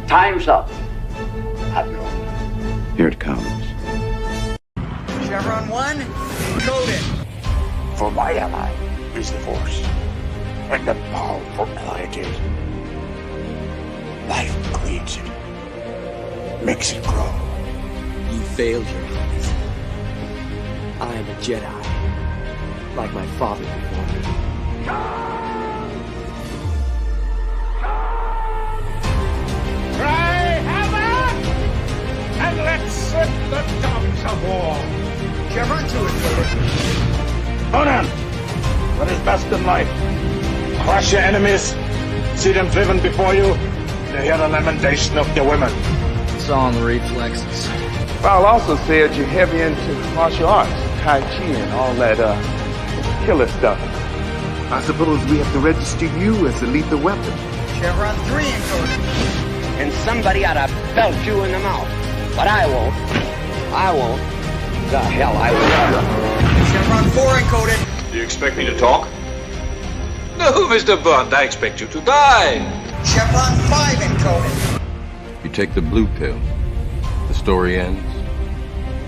Time's up, Admiral. Here it comes. Chevron 1, loaded. For my ally is the Force, and the powerful ally it is. Life creates it, makes it grow. You failed, Your Highness. I am a Jedi, like my father before me. Cry hammer, and let's set the tongues of war. Chevron 2 is loaded. Conan, what is best in life? Crush your enemies, see them driven before you, to hear the lamentation of your women. It's all in the reflexes. Paul also said you're heavy into martial arts, Tai Chi and all that killer stuff. I suppose we have to register you as a lethal weapon. Chevron 3 encoded. And somebody ought to belt you in the mouth. But I won't. I won't. The hell I will. Chevron 4 encoded. Do you expect me to talk? No, Mr. Bond, I expect you to die. Chevron 5 encoded. You take the blue pill. The story ends.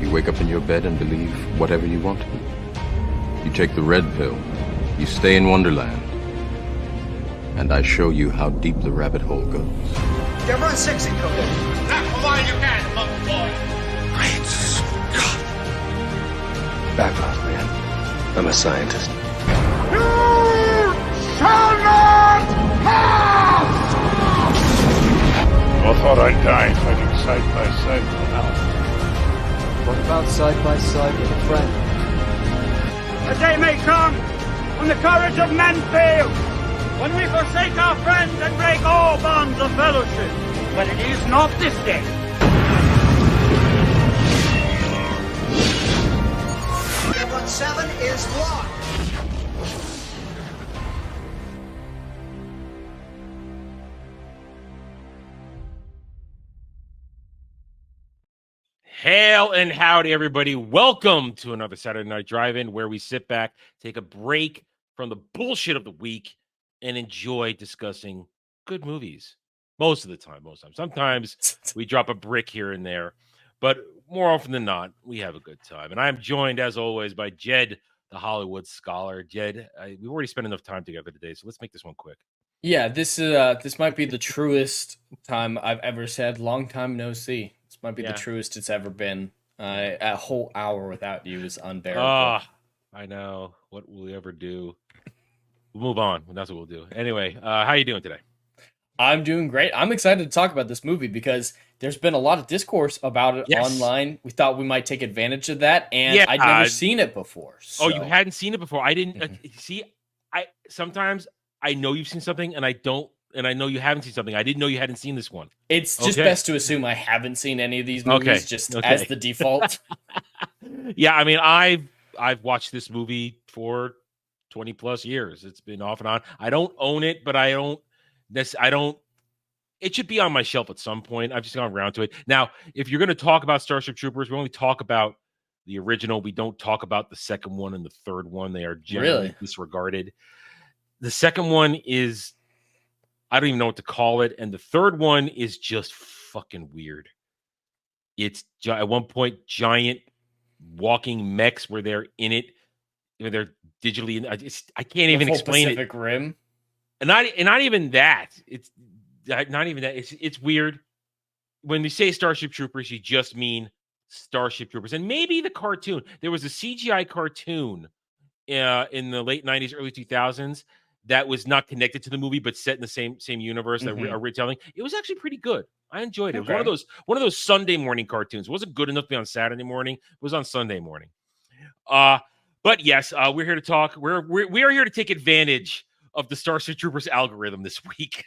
You wake up in your bed and believe whatever you want to. You take the red pill. You stay in Wonderland. And I show you how deep the rabbit hole goes. Chevron 6 encoded. Now, come on, you can, monkey boy. Great Scott. Back off, man. I'm a scientist. You shall not pass! I thought I'd die fighting side by side with Al. What about side by side with a friend? A day may come when the courage of men fails, when we forsake our friends and break all bonds of fellowship. But it is not this day. Chevron 7 is locked. Hail and howdy, everybody. Welcome to another Saturday Night Drive-In, where we sit back, take a break from the bullshit of the week, and enjoy discussing good movies. Most of the time. Sometimes we drop a brick here and there, but more often than not, we have a good time. And I'm joined, as always, by Jed, the Hollywood scholar. Jed, we've already spent enough time together today, so let's make this one quick. Yeah, this might be the truest time I've ever said. Long time no see. This might be the truest it's ever been. A whole hour without you is unbearable. I know. What will we ever do? We'll move on. That's what we'll do. Anyway, how you doing today? I'm doing great. I'm excited to talk about this movie because there's been a lot of discourse about it online. We thought we might take advantage of that, and I'd never seen it before. So. Oh, you hadn't seen it before? I didn't see. Sometimes I know you've seen something, and I don't. And I know you haven't seen something. I didn't know you hadn't seen this one. It's just best to assume I haven't seen any of these movies, as the default. Yeah, I mean, I've watched this movie for 20 plus years. It's been off and on. I don't own it, but I don't. It should be on my shelf at some point. I've just gone around to it. Now, if you're going to talk about Starship Troopers, we only talk about the original. We don't talk about the second one and the third one. They are generally disregarded. The second one is, I don't even know what to call it. And the third one is just fucking weird. It's at one point giant walking mechs where they're in it. They're digitally. I can't even explain Pacific it. Rim. And not even that. It's not even that. It's weird. When you say Starship Troopers, you just mean Starship Troopers. And maybe the cartoon. There was a CGI cartoon in the late 90s, early 2000s that was not connected to the movie, but set in the same universe that are retelling. It was actually pretty good. I enjoyed it. It was one of those Sunday morning cartoons. It wasn't good enough to be on Saturday morning. It was on Sunday morning. But yes, we're here to talk. We are here to take advantage of the Starship Troopers algorithm this week.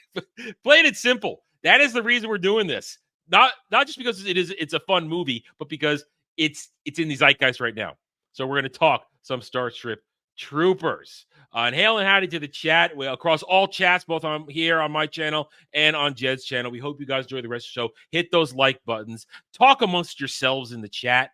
Plain and simple. That is the reason we're doing this. Not just because it's a fun movie, but because it's in the zeitgeist right now. So we're going to talk some Starship Troopers. And hail and howdy to the chat across all chats, both on here on my channel and on Jed's channel. We hope you guys enjoy the rest of the show. Hit those like buttons. Talk amongst yourselves in the chat,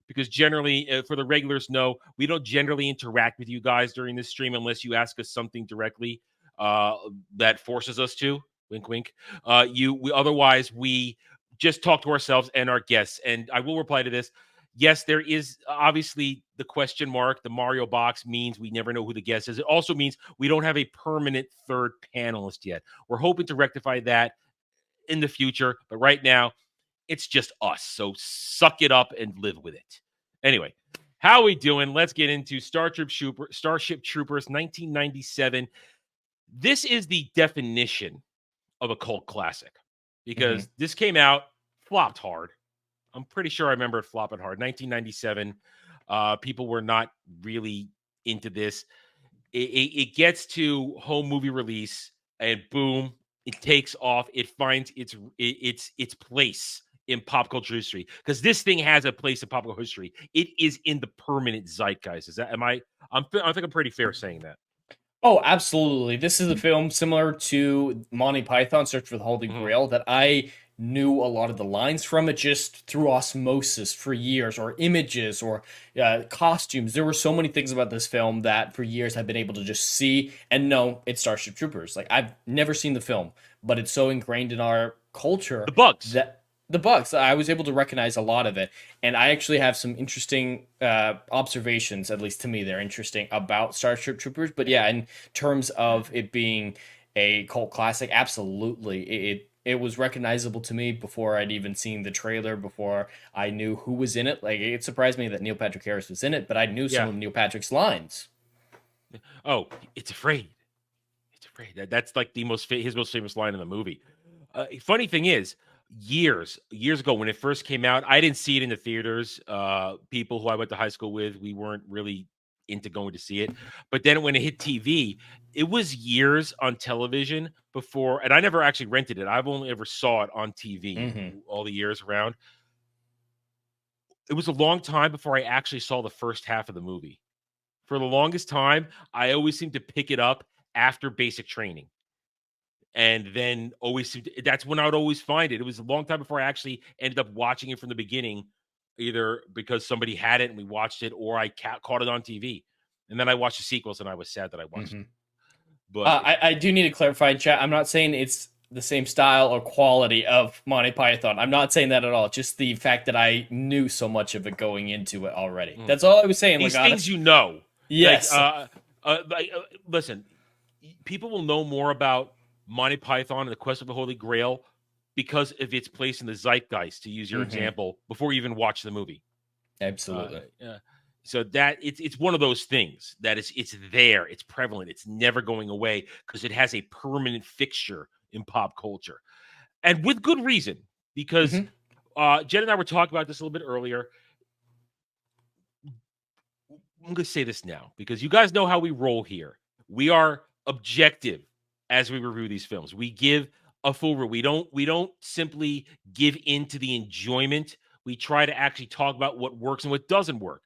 because generally, for the regulars know, we don't generally interact with you guys during this stream unless you ask us something directly that forces us to. Wink, wink. Otherwise we just talk to ourselves and our guests. And I will reply to this. Yes, there is obviously the question mark. The Mario box means we never know who the guest is. It also means we don't have a permanent third panelist yet. We're hoping to rectify that in the future, but right now it's just us. So suck it up and live with it. Anyway, how are we doing? Let's get into Starship Troopers 1997. This is the definition of a cult classic because this came out, flopped hard. I'm pretty sure I remember it flopping hard. 1997. People were not really into this. It gets to home movie release, and boom, it takes off. It finds its place in pop culture history because this thing has a place in pop culture history. It is in the permanent zeitgeist. Is that? I think I'm pretty fair saying that. Oh, absolutely. This is a film similar to Monty Python, Search for the Holy Grail, that I knew a lot of the lines from it just through osmosis for years, or images, or costumes. There were so many things about this film that for years I've been able to just see and know it's Starship Troopers. Like, I've never seen the film, but it's so ingrained in our culture. The bugs. I was able to recognize a lot of it. And I actually have some interesting observations, at least to me, they're interesting about Starship Troopers. But yeah, in terms of it being a cult classic, absolutely. It was recognizable to me before I'd even seen the trailer, before I knew who was in it. Like, it surprised me that Neil Patrick Harris was in it, but I knew some of Neil Patrick's lines. Oh, it's afraid. It's afraid. That's like his most famous line in the movie. Funny thing is, years ago when it first came out, I didn't see it in the theaters. People who I went to high school with, we weren't really into going to see it. But then when it hit TV, it was years on television before, and I never actually rented it. I've only ever saw it on TV all the years around. It was a long time before I actually saw the first half of the movie. For the longest time, I always seemed to pick it up after basic training. And then that's when I would always find it. It was a long time before I actually ended up watching it from the beginning, either because somebody had it and we watched it, or I caught it on TV. And then I watched the sequels and I was sad that I watched it. But I do need to clarify, chat. I'm not saying it's the same style or quality of Monty Python. I'm not saying that at all. Just the fact that I knew so much of it going into it already. That's all I was saying. These things you know. Yes. Listen, people will know more about Monty Python and the Quest of the Holy Grail because of its place in the zeitgeist, to use your example, before you even watch the movie. Absolutely. So that it's one of those things that it's there, it's prevalent, it's never going away because it has a permanent fixture in pop culture, and with good reason. Because Jen and I were talking about this a little bit earlier. I'm going to say this now because you guys know how we roll here. We are objective as we review these films. We give a full review. We don't simply give into the enjoyment. We try to actually talk about what works and what doesn't work.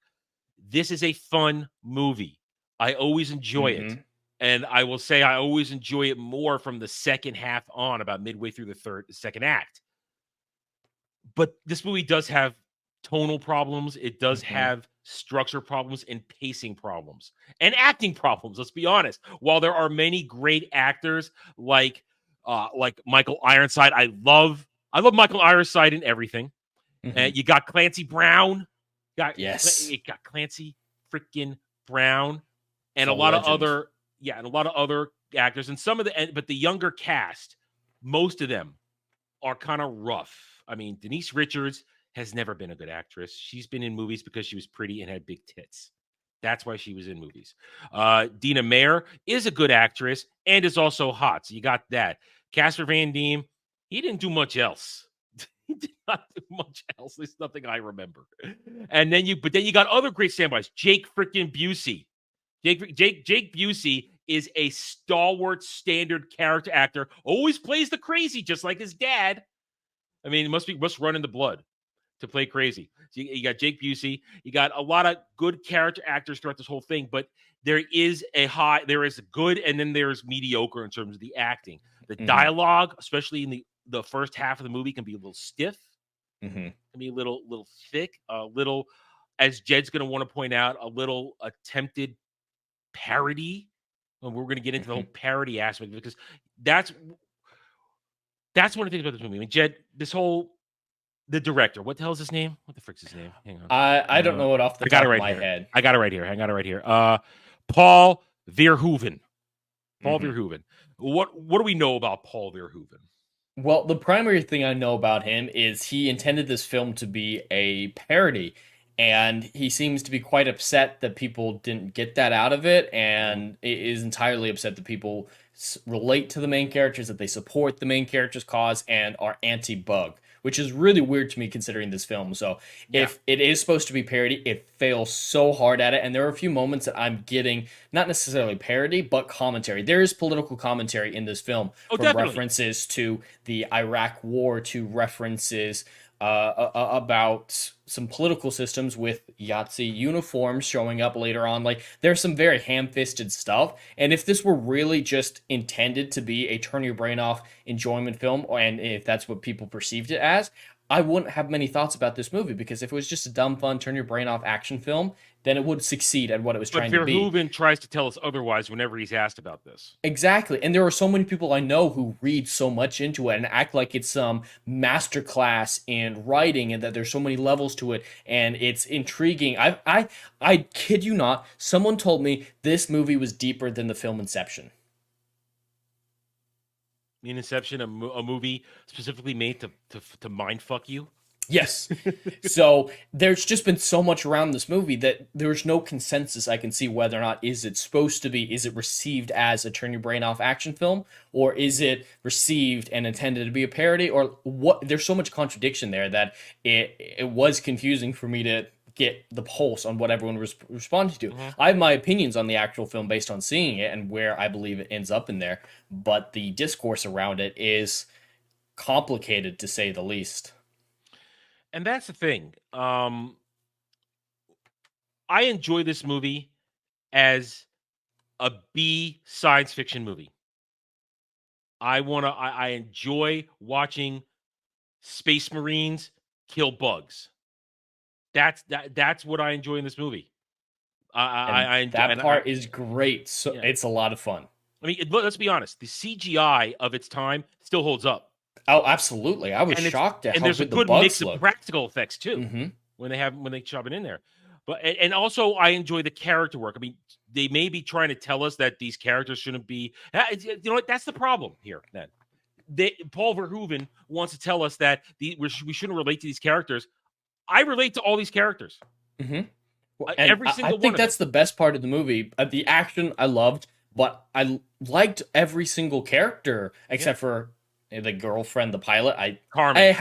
This is a fun movie. I always enjoy it. And I will say I always enjoy it more from the second half on, about midway through the second act. But this movie does have tonal problems. It does have structure problems and pacing problems and acting problems. Let's be honest. While there are many great actors like Michael Ironside, I love Michael Ironside in everything. And you got Clancy Brown. You got Clancy freaking Brown, and a lot of other actors, and but the younger cast, most of them are kind of rough. I mean, Denise Richards has never been a good actress. She's been in movies because she was pretty and had big tits. That's why she was in movies. Dina Meyer is a good actress and is also hot. So you got that. Casper Van Diem, he didn't do much else. He did not do much else. There's nothing I remember. And then you got other great standbys. Jake freaking Busey. Jake Busey is a stalwart, standard character actor. Always plays the crazy, just like his dad. I mean, it must run in the blood to play crazy. So you got Jake Busey. You got a lot of good character actors throughout this whole thing, but there is good and then there's mediocre in terms of the acting. The dialogue, especially in the first half of the movie, can be a little stiff. Can be a little thick, a little, as Jed's going to want to point out, a little attempted parody. And we're going to get into the whole parody aspect because that's That's one of the things about this movie. I mean, Jed, the director, what the hell is his name? What the frick's his name? Hang on. I don't know it off the top of my head. I got it right here. I got it right here. Paul Verhoeven. Paul Verhoeven. What do we know about Paul Verhoeven? Well, the primary thing I know about him is he intended this film to be a parody, and he seems to be quite upset that people didn't get that out of it, and is entirely upset that people relate to the main characters, that they support the main character's cause, and are anti-bug, which is really weird to me considering this film. So if it is supposed to be parody, it fails so hard at it. And there are a few moments that I'm getting, not necessarily parody, but commentary. There is political commentary in this film, from definitely. references to the Iraq War, to references about some political systems with Yahtzee uniforms showing up later on. Like, there's some very ham-fisted stuff. And if this were really just intended to be a turn your brain off enjoyment film, and if that's what people perceived it as, I wouldn't have many thoughts about this movie, because if it was just a dumb, fun, turn your brain off action film, then it would succeed at what it was trying to be. But Verhoeven tries to tell us otherwise whenever he's asked about this. Exactly. And there are so many people I know who read so much into it and act like it's some masterclass in writing, and that there's so many levels to it and it's intriguing. I kid you not, someone told me this movie was deeper than the film Inception. In Inception, a movie specifically made to mind fuck you? Yes. So there's just been so much around this movie that there's no consensus I can see whether or not is it supposed to be, is it received as a turn your brain off action film, or is it received and intended to be a parody, or what? There's so much contradiction there that it was confusing for me to get the pulse on what everyone was responding to. I have my opinions on the actual film based on seeing it and where I believe it ends up in there, but the discourse around it is complicated, to say the least. And that's the thing. I enjoy this movie as a B science fiction movie. I enjoy watching space marines kill bugs. That's what I enjoy in this movie. That part is great. So it's a lot of fun. I mean, let's be honest. The CGI of its time still holds up. Oh, absolutely! I was shocked at how there's a good good the bugs mix look. of practical effects too when they shove it in there. But and also I enjoy the character work. I mean, they may be trying to tell us that these characters shouldn't be. You know what? That's the problem here. Then Paul Verhoeven wants to tell us that we shouldn't relate to these characters. I relate to all these characters. Every single one. I think that's the best part of the movie. The action I loved, but I liked every single character except for the girlfriend, the pilot. Carmen.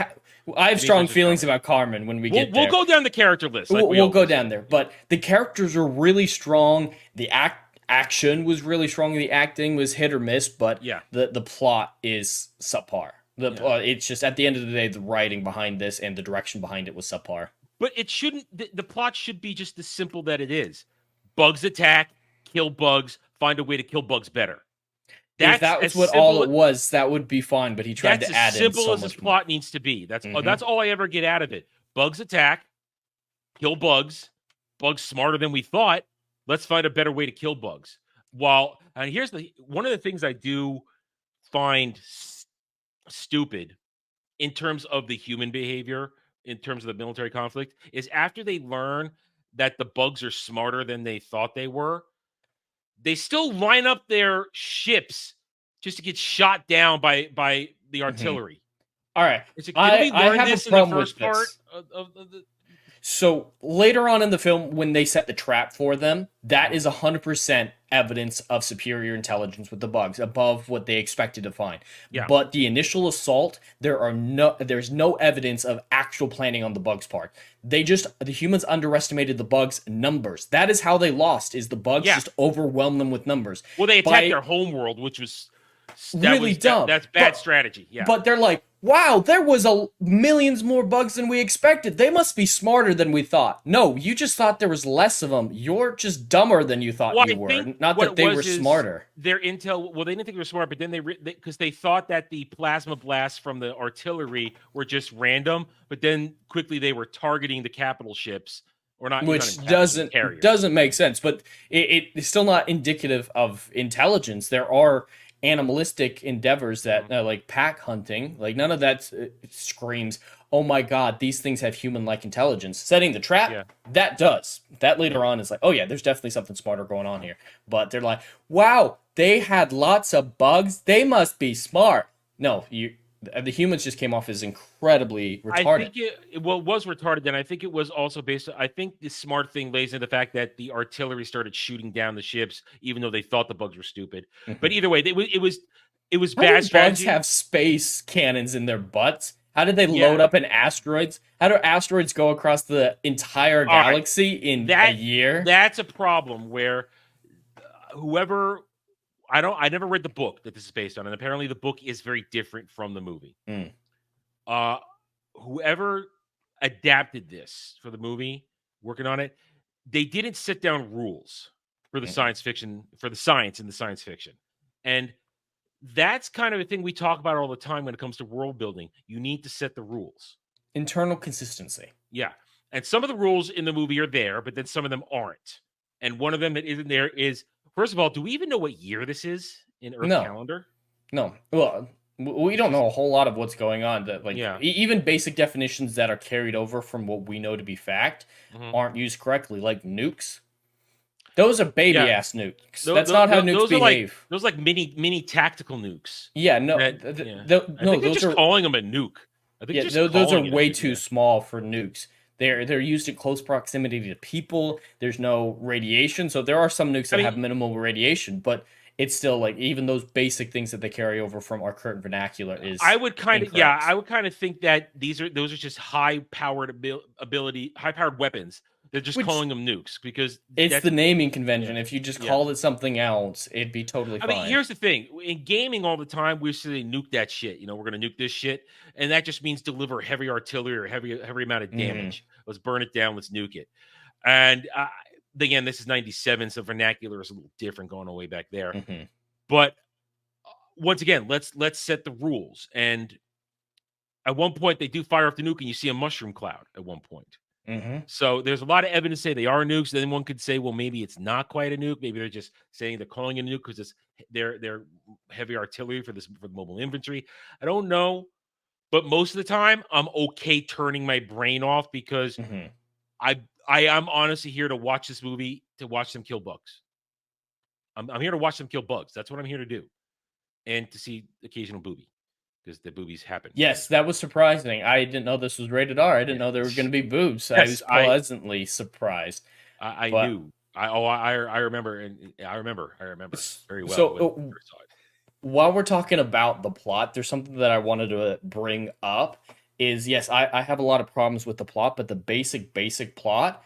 I have strong feelings about Carmen when we get there. We'll go down the character list. We'll go down there. But the characters are really strong. The action was really strong. The acting was hit or miss, but the plot is subpar. It's just, at the end of the day, the writing behind this and the direction behind it was subpar. But it shouldn't. The plot should be just as simple that it is. Bugs attack, kill bugs, find a way to kill bugs better. If that was what all it was, that would be fine. But he tried to add in so much more. That's as simple as this plot needs to be. That's all I ever get out of it. Bugs attack, kill bugs. Bugs smarter than we thought. Let's find a better way to kill bugs. And here's one of the things I do find stupid in terms of the human behavior, in terms of the military conflict, is after they learn that the bugs are smarter than they thought they were, they still line up their ships just to get shot down by the artillery. All right. I have a problem with this. So later on in the film, when they set the trap for them, that is 100% evidence of superior intelligence with the bugs, above what they expected to find. Yeah. But the initial assault, there's no evidence of actual planning on the bugs' part. The humans underestimated the bugs' numbers. That is how they lost, is the bugs just overwhelmed them with numbers. Well, they attacked their homeworld, which was really dumb. That's bad strategy. Yeah. But they're like, wow, there was millions more bugs than we expected. They must be smarter than we thought. No, you just thought there was less of them. You're just dumber than you thought you were. Not that they were smarter. Their intel, they didn't think they were smart, but then because they thought that the plasma blasts from the artillery were just random, but then quickly they were targeting the capital ships. Or not, which doesn't make sense, but it's still not indicative of intelligence. There are animalistic endeavors that like pack hunting, like none of that screams, oh my god, these things have human-like intelligence. Setting the trap, that does. That later on is like, oh yeah, there's definitely something smarter going on here. But they're like, wow, they had lots of bugs. They must be smart. No, the humans just came off as incredibly retarded. I think it was retarded. Then I think it was also based. I think the smart thing lays in the fact that the artillery started shooting down the ships, even though they thought the bugs were stupid. But either way, it was How bad do strategy. bugs have space cannons in their butts? How did they load up in asteroids? How do asteroids go across the entire galaxy in a year? That's a problem where whoever I never read the book that this is based on, and apparently the book is very different from the movie. Whoever adapted this for the movie, working on it, they didn't set down rules for the science fiction, for the science in the science fiction. And that's kind of a thing we talk about all the time when it comes to world building. You need to set the rules. Internal consistency. Yeah. And some of the rules in the movie are there, but then some of them aren't. And one of them that isn't there is, first of all, do we even know what year this is in Earth calendar? No. Well, we don't know a whole lot of what's going on. That even basic definitions that are carried over from what we know to be fact aren't used correctly, like nukes. Those are baby ass nukes. That's not how nukes behave. Those are like mini tactical nukes. Yeah, no, I think they're just calling them a nuke. I think those are way too small for nukes. They're used in close proximity to people. There's no radiation, so there are some nukes that have minimal radiation, but it's still like even those basic things that they carry over from our current vernacular is. I would kind of think that those are just high powered weapons. They're just calling them nukes because it's the naming convention. If you just called it something else, it'd be totally fine. I mean, here's the thing: in gaming, all the time we say nuke that shit. You know, we're gonna nuke this shit, and that just means deliver heavy artillery or heavy amount of damage. Let's burn it down. Let's nuke it. And again, this is '97, so vernacular is a little different going all the way back there. But once again, let's set the rules. And at one point, they do fire off the nuke, and you see a mushroom cloud. At one point. So there's a lot of evidence to say they are nukes. Then one could say, well, maybe it's not quite a nuke. Maybe they're just saying they're calling it a nuke because it's they're heavy artillery for the mobile infantry. I don't know, but most of the time I'm okay turning my brain off because I am honestly here to watch this movie, to watch them kill bugs. I'm here to watch them kill bugs. That's what I'm here to do, and to see occasional booby. Because the boobies happen. Yes, that was surprising. I didn't know this was rated R. I didn't know there were going to be boobs. Yes, I was pleasantly surprised. I knew. I remember, and I remember very well. So, while we're talking about the plot, there's something that I wanted to bring up. Is yes, I have a lot of problems with the plot, but the basic plot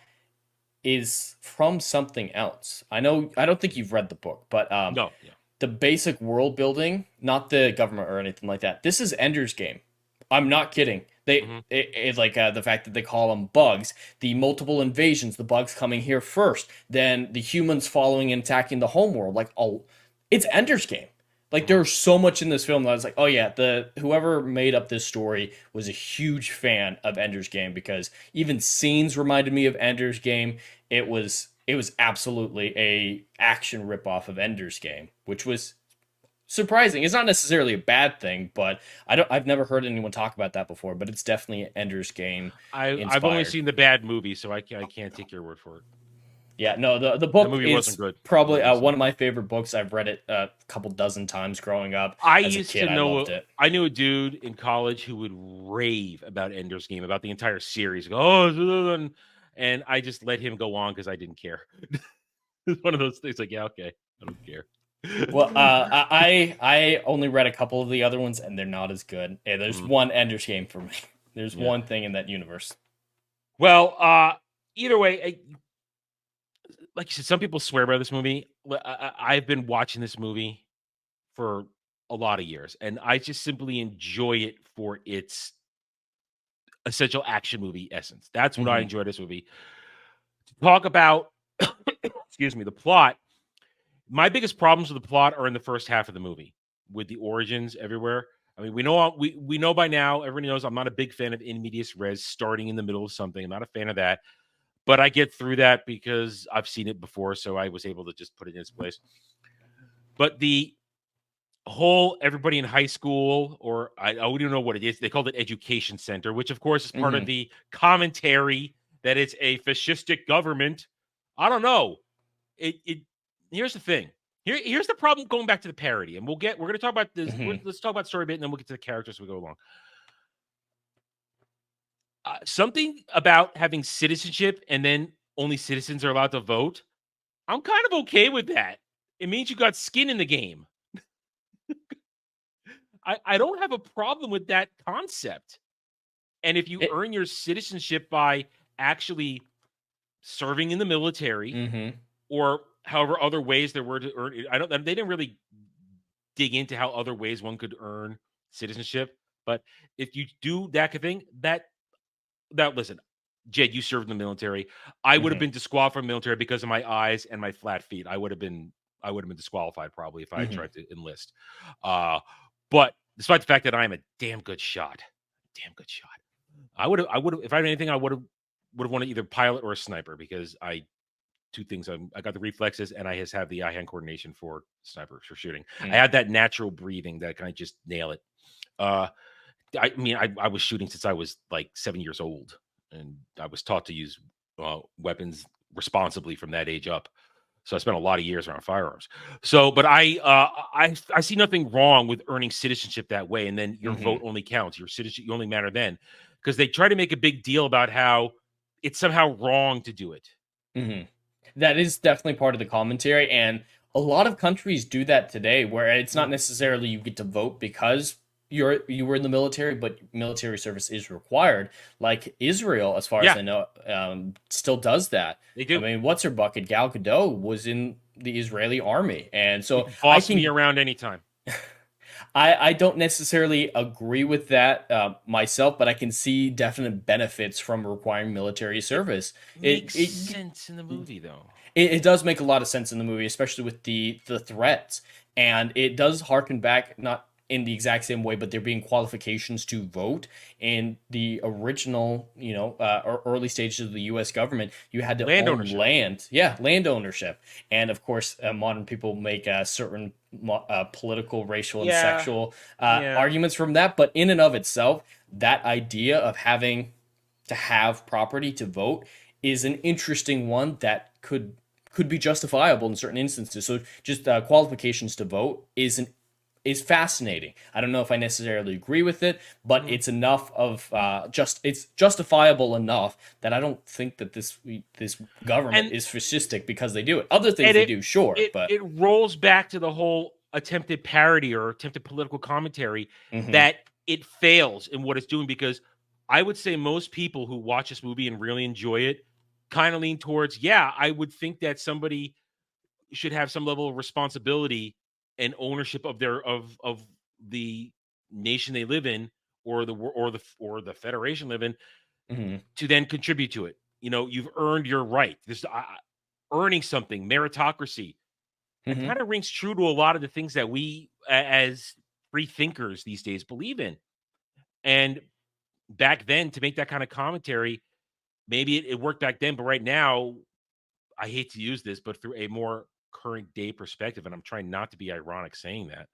is from something else. I don't think you've read the book, but no. Yeah. The basic world building, not the government or anything like that. This is Ender's Game. I'm not kidding. It's like the fact that they call them bugs, the multiple invasions, the bugs coming here first, then the humans following and attacking the homeworld. Like, it's Ender's Game. Like, there's so much in this film that I was like, oh yeah, whoever made up this story was a huge fan of Ender's Game because even scenes reminded me of Ender's Game. It was absolutely a action ripoff of Ender's Game, which was surprising. It's not necessarily a bad thing, but I've never heard anyone talk about that before. But it's definitely Ender's Game. I've only seen the bad movie, so I can't take your word for it. Yeah, no, the book movie wasn't good. Probably one of my favorite books. I've read it a couple dozen times growing up. I knew a dude in college who would rave about Ender's Game, about the entire series. And I just let him go on because I didn't care. It's one of those things like, yeah, okay, I don't care. Well, I only read a couple of the other ones, and they're not as good. Yeah, there's one Ender's Game for me. There's one thing in that universe. Well, either way, like you said, some people swear by this movie. I've been watching this movie for a lot of years, and I just simply enjoy it for its essential action movie essence. That's what I enjoy this movie. To talk about, the plot. My biggest problems with the plot are in the first half of the movie, with the origins everywhere. I mean, we know by now, everybody knows I'm not a big fan of in medias res, starting in the middle of something. I'm not a fan of that. But I get through that because I've seen it before, so I was able to just put it in its place. But the whole everybody in high school, or I don't know what it is. They called it Education Center, which of course is part of the commentary that it's a fascistic government. I don't know. It here's the thing. Here's the problem going back to the parody, and we're going to talk about this. Let's talk about story a bit, and then we'll get to the characters as we go along. Something about having citizenship and then only citizens are allowed to vote. I'm kind of okay with that. It means you got skin in the game. I don't have a problem with that concept. And if you earn your citizenship by actually serving in the military, or however other ways there were to earn it, they didn't really dig into how other ways one could earn citizenship. But if you do that kind of thing, that listen, Jed, you served in the military. I would have been disqualified from the military because of my eyes and my flat feet. I would have been disqualified probably if I had tried to enlist. But despite the fact that I'm a damn good shot, I would have, if I had anything, I would have wanted either pilot or a sniper, because I got the reflexes and I just have the eye-hand coordination for sniper, for shooting. I had that natural breathing that kind of just nail it. I mean, I was shooting since I was like 7 years old, and I was taught to use weapons responsibly from that age up. So I spent a lot of years around firearms. So, but I see nothing wrong with earning citizenship that way, and then your vote only counts. Your citizenship, you only matter then, because they try to make a big deal about how it's somehow wrong to do it. That is definitely part of the commentary, and a lot of countries do that today, where it's not necessarily you get to vote because you were in the military, but military service is required. Like Israel, as far as I know, still does that. They do. I mean, what's her bucket? Gal Gadot was in the Israeli army, and so boss me around anytime. I don't necessarily agree with that myself, but I can see definite benefits from requiring military service. Makes sense in the movie, though. It does make a lot of sense in the movie, especially with the threats, and it does harken back, not in the exact same way, but there being qualifications to vote. In the original, early stages of the U.S. government, you had to own land. Yeah, land ownership. And of course, modern people make certain political, racial, and sexual arguments from that. But in and of itself, that idea of having to have property to vote is an interesting one that could be justifiable in certain instances. So just qualifications to vote is fascinating. I don't know if I necessarily agree with it, but it's enough of it's justifiable enough that I don't think that this government is fascistic because they do it. Other things they do, sure, but it rolls back to the whole attempted parody or attempted political commentary that it fails in what it's doing, because I would say most people who watch this movie and really enjoy it kind of lean towards, I would think that somebody should have some level of responsibility and ownership of the nation they live in, or the federation live in, to then contribute to it. You've earned your right. This earning something, meritocracy. It kind of rings true to a lot of the things that we as free thinkers these days believe in. And back then, to make that kind of commentary, maybe it worked back then, but right now, I hate to use this, but through a more current day perspective, and I'm trying not to be ironic saying that,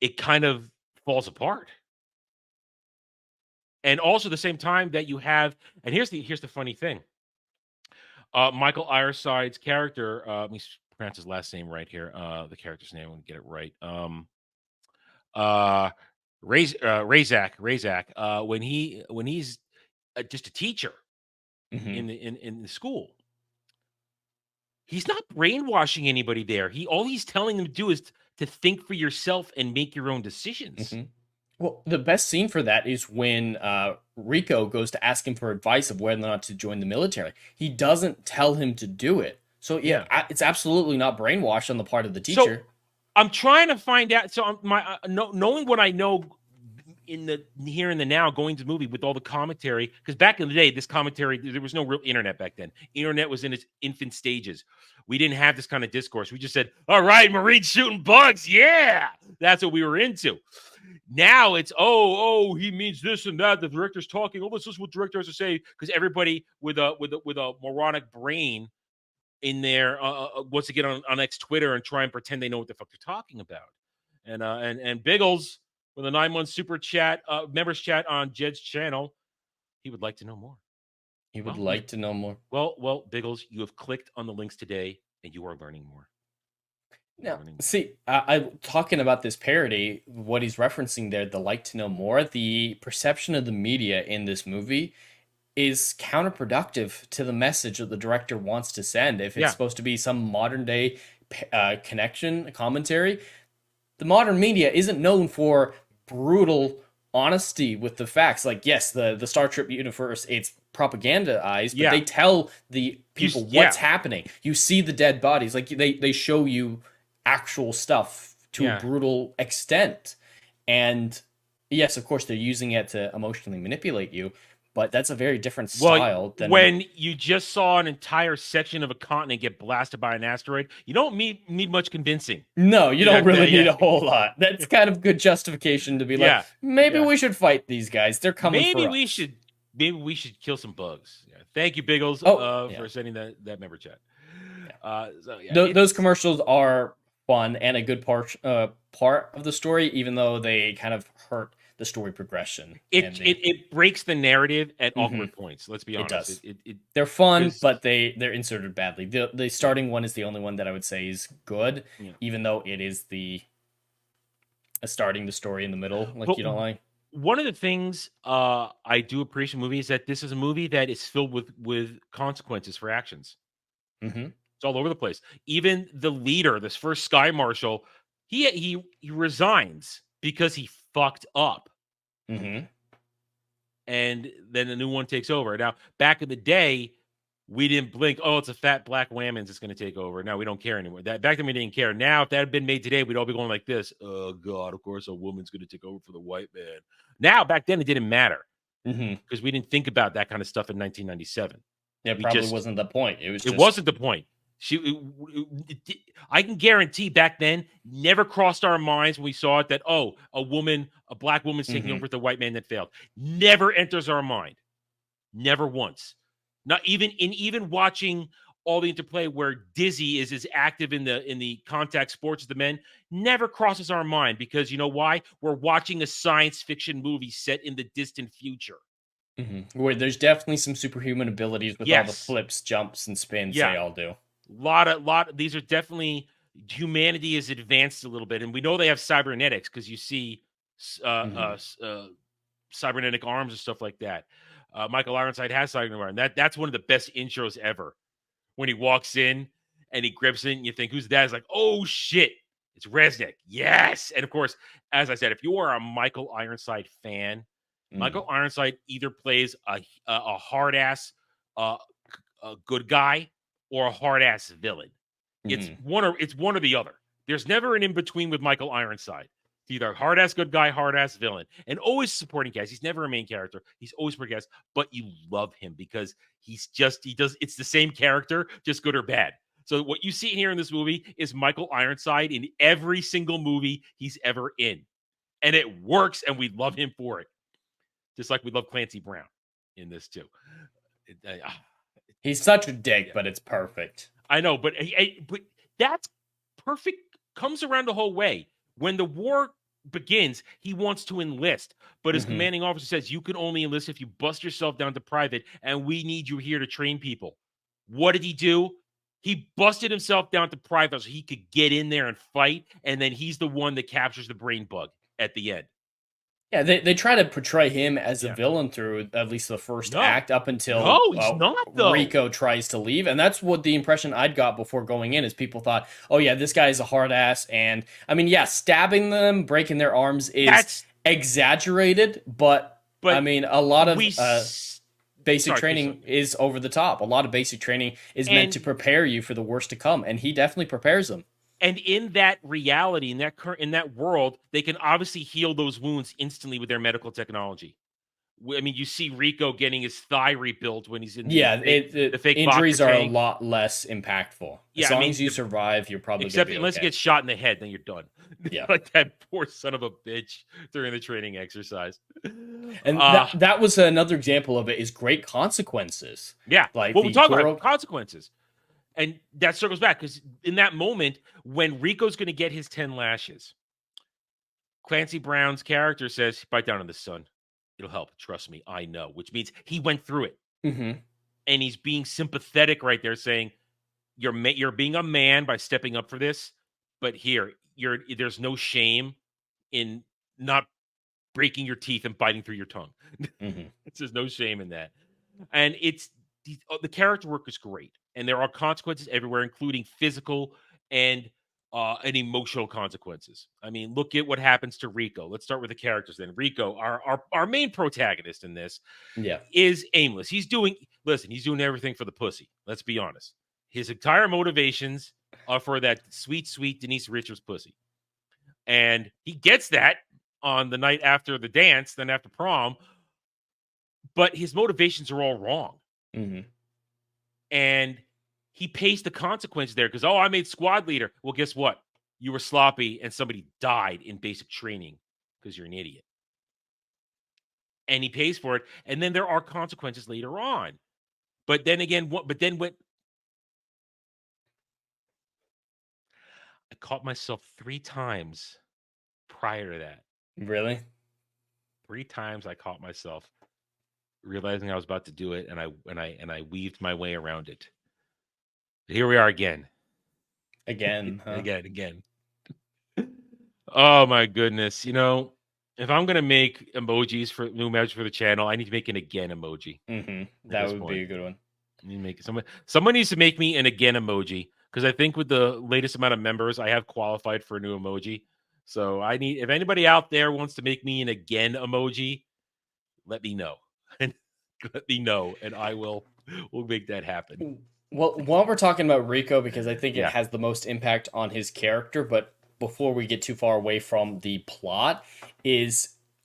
it kind of falls apart. And also, the same time that you have, and here's the funny thing, Michael Ironside's character, let me pronounce his last name right here, the character's name, I'm gonna get it right, Razak, when he's just a teacher in the school, he's not brainwashing anybody there. All he's telling them to do is to think for yourself and make your own decisions. Well, the best scene for that is when Rico goes to ask him for advice of whether or not to join the military. He doesn't tell him to do it. So it's absolutely not brainwashed on the part of the teacher. So I'm trying to find out. So knowing what I know in the here and the now, going to the movie with all the commentary, because back in the day, this commentary, there was no real internet back then. Internet was in its infant stages. We didn't have this kind of discourse. We just said, all right, Marines shooting bugs. Yeah, that's what we were into. Now it's, he means this and that. The director's talking. Oh, this is what directors are saying, because everybody with a moronic brain in there once again on X Twitter and try and pretend they know what the fuck they're talking about. And Biggles with a 9-month super chat, members chat on Jed's channel. He would like to know more. He would like to know more. Well, Biggles, you have clicked on the links today, and you are learning more. Now, see, I talking about this parody, what he's referencing there, the like to know more, the perception of the media in this movie is counterproductive to the message that the director wants to send. If it's supposed to be some modern day connection, commentary, the modern media isn't known for brutal honesty with the facts. Like, yes, the Starship universe, it's propagandized, but they tell the people what's happening. You see the dead bodies, like they show you actual stuff to a brutal extent. And yes, of course, they're using it to emotionally manipulate you, but that's a very different style than when you just saw an entire section of a continent get blasted by an asteroid. You don't need much convincing. No, you don't really need a whole lot. That's kind of good justification to be like, maybe we should fight these guys. They're coming for us. Maybe we should kill some bugs. Thank you, Biggles, for sending that member chat. Those commercials are fun and a good part of the story, even though they kind of hurt the story progression. It breaks the narrative at awkward points. Let's be honest. It does. They're fun, but they're inserted badly. The starting one is the only one that I would say is good, even though it is the starting the story in the middle. You don't like. One of the things I do appreciate in the movie is that this is a movie that is filled with consequences for actions. It's all over the place. Even the leader, this first Sky Marshal, he resigns because he fucked up. And then the new one takes over. Now, back in the day, we didn't blink. Oh, it's a fat black woman that's going to take over. Now we don't care anymore. Back then we didn't care. Now, if that had been made today, we'd all be going like this. Oh God, of course a woman's going to take over for the white man. Now, back then it didn't matter because we didn't think about that kind of stuff in 1997. It probably wasn't the point. It wasn't the point. I can guarantee back then never crossed our minds when we saw it that a black woman's taking over the white man that failed. Never enters our mind. Never once. Not even watching all the interplay where Dizzy is as active in the contact sports as the men never crosses our mind because you know why? We're watching a science fiction movie set in the distant future. Where there's definitely some superhuman abilities with all the flips, jumps, and spins they all do. Lot. These are definitely humanity is advanced a little bit, and we know they have cybernetics because you see cybernetic arms and stuff like that. Michael Ironside has cybernetic arms. That's one of the best intros ever. When he walks in and he grips it, and you think, "Who's that?" It's like, "Oh shit, it's Resnick." Yes, and of course, as I said, if you are a Michael Ironside fan, Michael Ironside either plays a hard ass a good guy or a hard ass villain. It's one or the other. There's never an in between with Michael Ironside. It's either hard ass good guy, hard ass villain, and always supporting cast. He's never a main character. He's always supporting cast, but you love him because it's the same character, just good or bad. So what you see here in this movie is Michael Ironside in every single movie he's ever in, and it works, and we love him for it. Just like we love Clancy Brown in this too. He's such a dick, but it's perfect. I know, but that's perfect. Comes around the whole way. When the war begins, he wants to enlist, but his commanding officer says, "You can only enlist if you bust yourself down to private, and we need you here to train people." What did he do? He busted himself down to private so he could get in there and fight, and then he's the one that captures the brain bug at the end. Yeah, they try to portray him as a villain through at least the first act up until he's not, though. Rico tries to leave. And that's what the impression I'd got before going in is people thought, oh yeah, this guy's a hard ass. And I mean, yeah, stabbing them, breaking their arms is exaggerated, but I mean, a lot of basic training is over the top. A lot of basic training is meant to prepare you for the worst to come. And he definitely prepares them. And in that reality, in that world, they can obviously heal those wounds instantly with their medical technology. I mean, you see Rico getting his thigh rebuilt when he's in the fake injuries are a lot less impactful. As long as you survive, you're probably except unless you get shot in the head, then you're done. Yeah, like that poor son of a bitch during the training exercise. And that was another example of it. Is great consequences. Yeah, like we talk about consequences. And that circles back because in that moment when Rico's going to get his 10 lashes, Clancy Brown's character says, "Bite down on the sun. It'll help. Trust me. I know." Which means he went through it. Mm-hmm. And he's being sympathetic right there, saying, "You're being a man by stepping up for this, but there's no shame in not breaking your teeth and biting through your tongue. Mm-hmm. There's no shame in that." And the character work is great, and there are consequences everywhere, including physical and emotional consequences. I mean, look at what happens to Rico. Let's start with the characters then. Rico, our main protagonist in this, Yeah, is aimless. He's doing everything for the pussy. Let's be honest. His entire motivations are for that sweet, sweet Denise Richards pussy. And he gets that on the night after the dance, then after prom, but his motivations are all wrong. mm-hmm. And he pays the consequences there because, I made squad leader. Well, guess what? You were sloppy and somebody died in basic training because you're an idiot. And he pays for it. And then there are consequences later on. But then again, I caught myself 3 times prior to that. Really? 3 times I caught myself realizing I was about to do it, and I weaved my way around it. But here we are again. Again. Huh? Again. Oh my goodness. If I'm gonna make emojis for new emojis for the channel, I need to make an again emoji. Mm-hmm. That would be a good one. I need to make someone needs to make me an again emoji, because I think with the latest amount of members, I have qualified for a new emoji. So if anybody out there wants to make me an again emoji, let me know. Let me know, and we'll make that happen. Well, while we're talking about Rico, because I think it has the most impact on his character, but before we get too far away from the plot,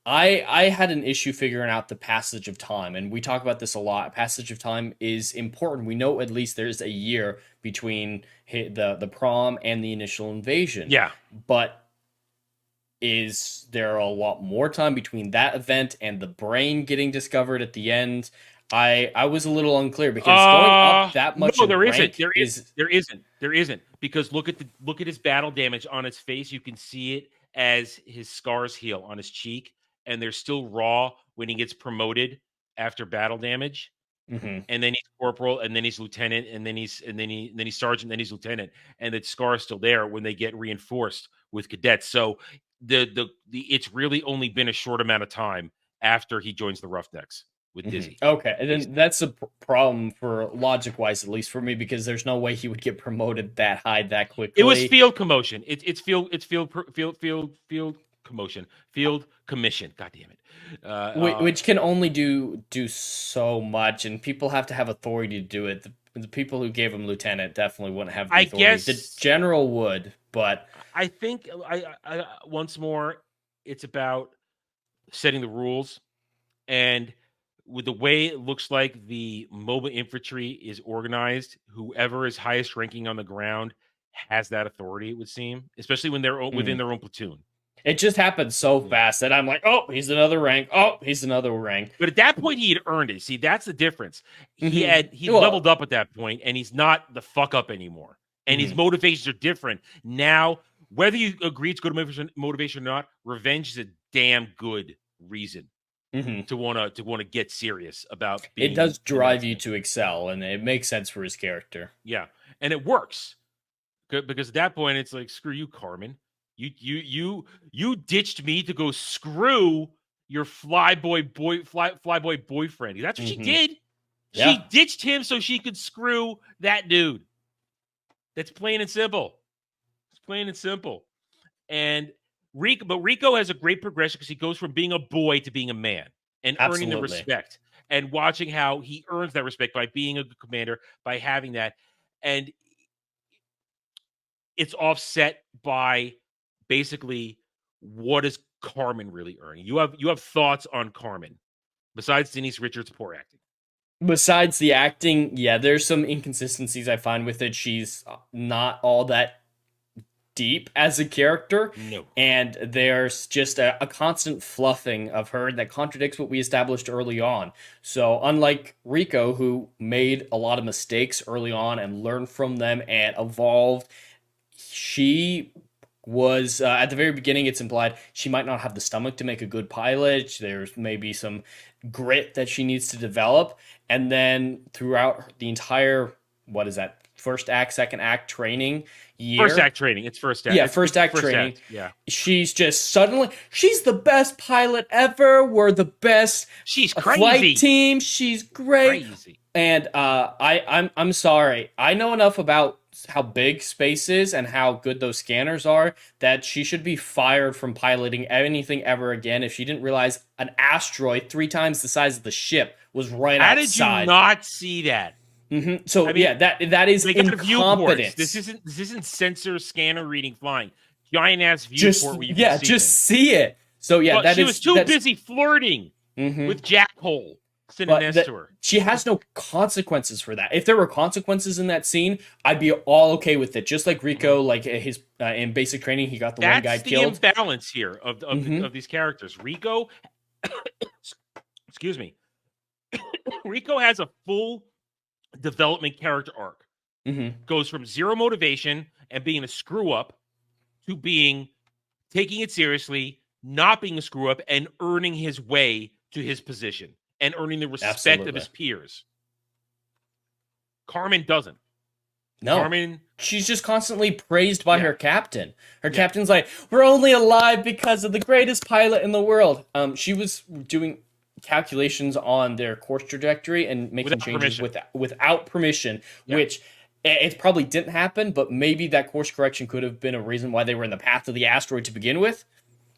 I had an issue figuring out the passage of time, and we talk about this a lot. Passage of time is important. We know at least there's a year between the prom and the initial invasion. Yeah. But is there a lot more time between that event and the brain getting discovered at the end? I was a little unclear because going up that much. No, there isn't. There isn't, because look at his battle damage on his face. You can see it as his scars heal on his cheek, and they're still raw when he gets promoted after battle damage. Mm-hmm. And then he's corporal, and then he's lieutenant, and then he's sergeant, then he's lieutenant, and the scar is still there when they get reinforced with cadets. So it's really only been a short amount of time after he joins the Roughnecks with Dizzy. Okay, and then that's a problem for logic-wise, at least for me, because there's no way he would get promoted that high that quickly. It was field commotion. It's field commotion. Field commission. God damn it. Which can only do so much, and people have to have authority to do it. The people who gave him lieutenant definitely wouldn't have the authority. Guess the general would, but I think I once more, it's about setting the rules, and with the way it looks like the mobile infantry is organized, whoever is highest ranking on the ground has that authority, it would seem, especially when they're within their own platoon. It just happened so fast that I'm like, oh, he's another rank. Oh, he's another rank. But at that point, he had earned it. See, that's the difference. He leveled up at that point, and he's not the fuck up anymore. And his motivations are different. Now, whether you agree it's good motivation or not, revenge is a damn good reason to want to get serious about being. It does drive you to excel, and it makes sense for his character. Yeah, and it works. Because at that point, it's like, screw you, Carmen. You ditched me to go screw your flyboy boyfriend. That's what she did. Yeah. She ditched him so she could screw that dude. That's plain and simple. It's plain and simple. And Rico has a great progression because he goes from being a boy to being a man and earning the respect, and watching how he earns that respect by being a good commander, by having that. And it's offset by basically what is Carmen really earning. You have thoughts on Carmen besides Denise Richards' poor acting? Besides the acting, yeah, there's some inconsistencies I find with it. She's not all that deep as a character. No. And there's just a constant fluffing of her that contradicts what we established early on. So unlike Rico, who made a lot of mistakes early on and learned from them and evolved, she was at the very beginning, it's implied she might not have the stomach to make a good pilot. There's maybe some grit that she needs to develop. And then throughout the entire, what is that, first act, second act training year? First act training. It's first act. Yeah, It's first act first training. act, yeah. She's just suddenly, she's the best pilot ever. We're the best She's crazy. flight team. She's great. Crazy. And I'm sorry. I know enough about how big space is and how good those scanners are that she should be fired from piloting anything ever again if she didn't realize an asteroid 3 times the size of the ship was right How outside. did you not see that? Mm-hmm. So I mean, yeah, that is they got incompetence. This isn't sensor scanner reading flying. Giant ass viewport. Just where you can see just things. see it. So yeah, Well, she was too busy flirting with Jack Hole. She has no consequences for that. If there were consequences in that scene, I'd be all okay with it. Just like Rico, like his in basic training, he got the one guy killed. That's the imbalance here of these characters. Rico, excuse me, Rico has a full development character arc. Goes from zero motivation and being a screw up to taking it seriously, not being a screw up, and earning his way to his position and earning the respect of his peers. Carmen doesn't. No, Carmen, she's just constantly praised by her captain. Her captain's like, "We're only alive because of the greatest pilot in the world." She was doing calculations on their course trajectory and making changes without permission, which it probably didn't happen, but maybe that course correction could have been a reason why they were in the path of the asteroid to begin with.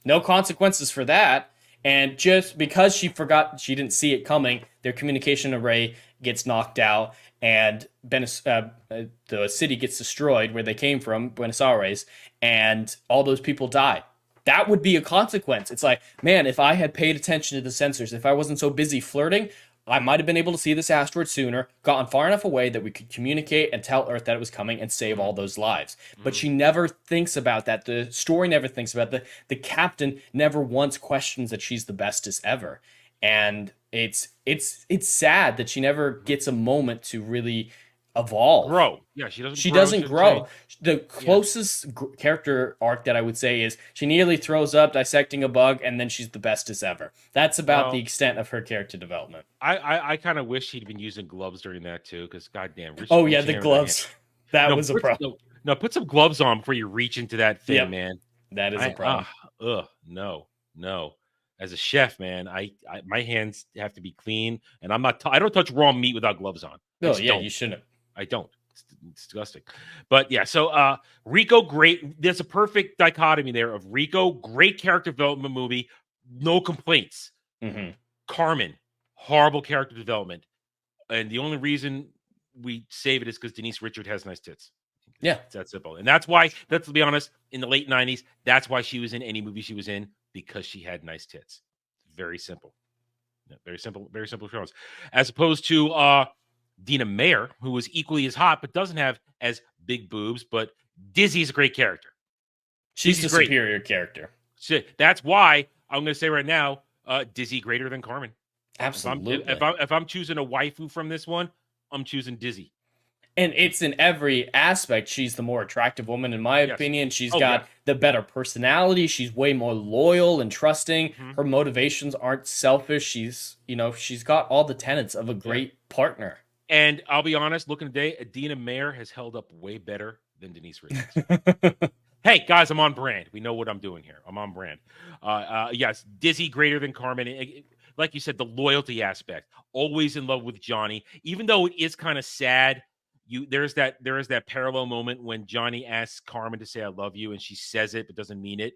No consequences for that. And just because she forgot, she didn't see it coming, their communication array gets knocked out, and the city gets destroyed where they came from, Buenos Aires, and all those people die. That would be a consequence. It's like, man, if I had paid attention to the sensors, if I wasn't so busy flirting, I might have been able to see this asteroid sooner, gotten far enough away that we could communicate and tell Earth that it was coming and save all those lives. But she never thinks about that. The story never thinks about that. The captain never once questions that she's the bestest ever. And it's sad that she never gets a moment to really evolve. Grow. Yeah, she doesn't. She doesn't grow. The closest character arc that I would say is she nearly throws up dissecting a bug, and then she's the bestest ever. That's about the extent of her character development. I kind of wish she'd been using gloves during that too, because goddamn. The gloves. That was a problem. No, put some gloves on before you reach into that thing, man. That is a problem. No. As a chef, man, I my hands have to be clean, and I don't touch raw meat without gloves on. No, you shouldn't. I don't. It's disgusting. But yeah, so Rico, great. There's a perfect dichotomy there of Rico, great character development movie, no complaints. Carmen, horrible character development. And the only reason we save it is because Denise Richard has nice tits. Yeah. It's that simple. And that's why, let's be honest, in the late 90s, that's why she was in any movie she was in, because she had nice tits. Very simple. Yeah, very simple shows. As opposed to Dina Mayer, who was equally as hot, but doesn't have as big boobs, but Dizzy's a great character. She's the superior character. So that's why I'm going to say right now, Dizzy greater than Carmen. Absolutely. If I'm choosing a waifu from this one, I'm choosing Dizzy. And it's in every aspect. She's the more attractive woman, in my opinion. She's got the better personality. She's way more loyal and trusting. Her motivations aren't selfish. She's got all the tenets of a great partner. And I'll be honest, looking today, Adina Mayer has held up way better than Denise Richards. Hey, guys, I'm on brand. We know what I'm doing here. I'm on brand. Yes, Dizzy greater than Carmen. Like you said, the loyalty aspect. Always in love with Johnny. Even though it is kind of sad, there is that parallel moment when Johnny asks Carmen to say I love you, and she says it but doesn't mean it.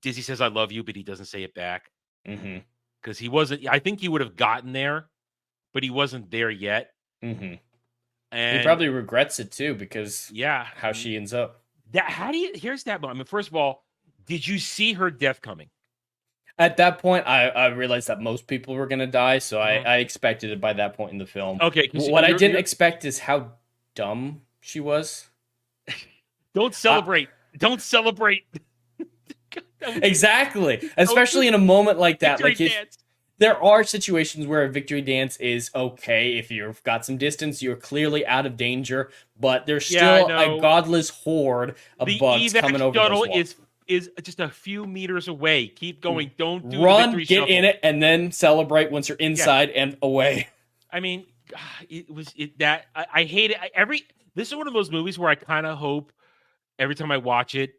Dizzy says I love you, but he doesn't say it back. Because he wasn't. I think he would have gotten there, but he wasn't there yet. And he probably regrets it too, because how she ends up. Here's that moment. I mean, first of all, did you see her death coming? At that point, I realized that most people were going to die, so I expected it by that point in the film. Okay. What I didn't expect is how dumb she was. Don't celebrate. Don't celebrate. Exactly. Especially in a moment like that. Victory Like dance. there are situations where a victory dance is okay. If you've got some distance, you're clearly out of danger, but there's still a godless horde of bugs coming over shuttle those walls. is just a few meters away. Keep going. Don't do Run, the victory get shuffle. in it, and then celebrate once you're inside and away. I mean, I hate it. This is one of those movies where I kind of hope every time I watch it,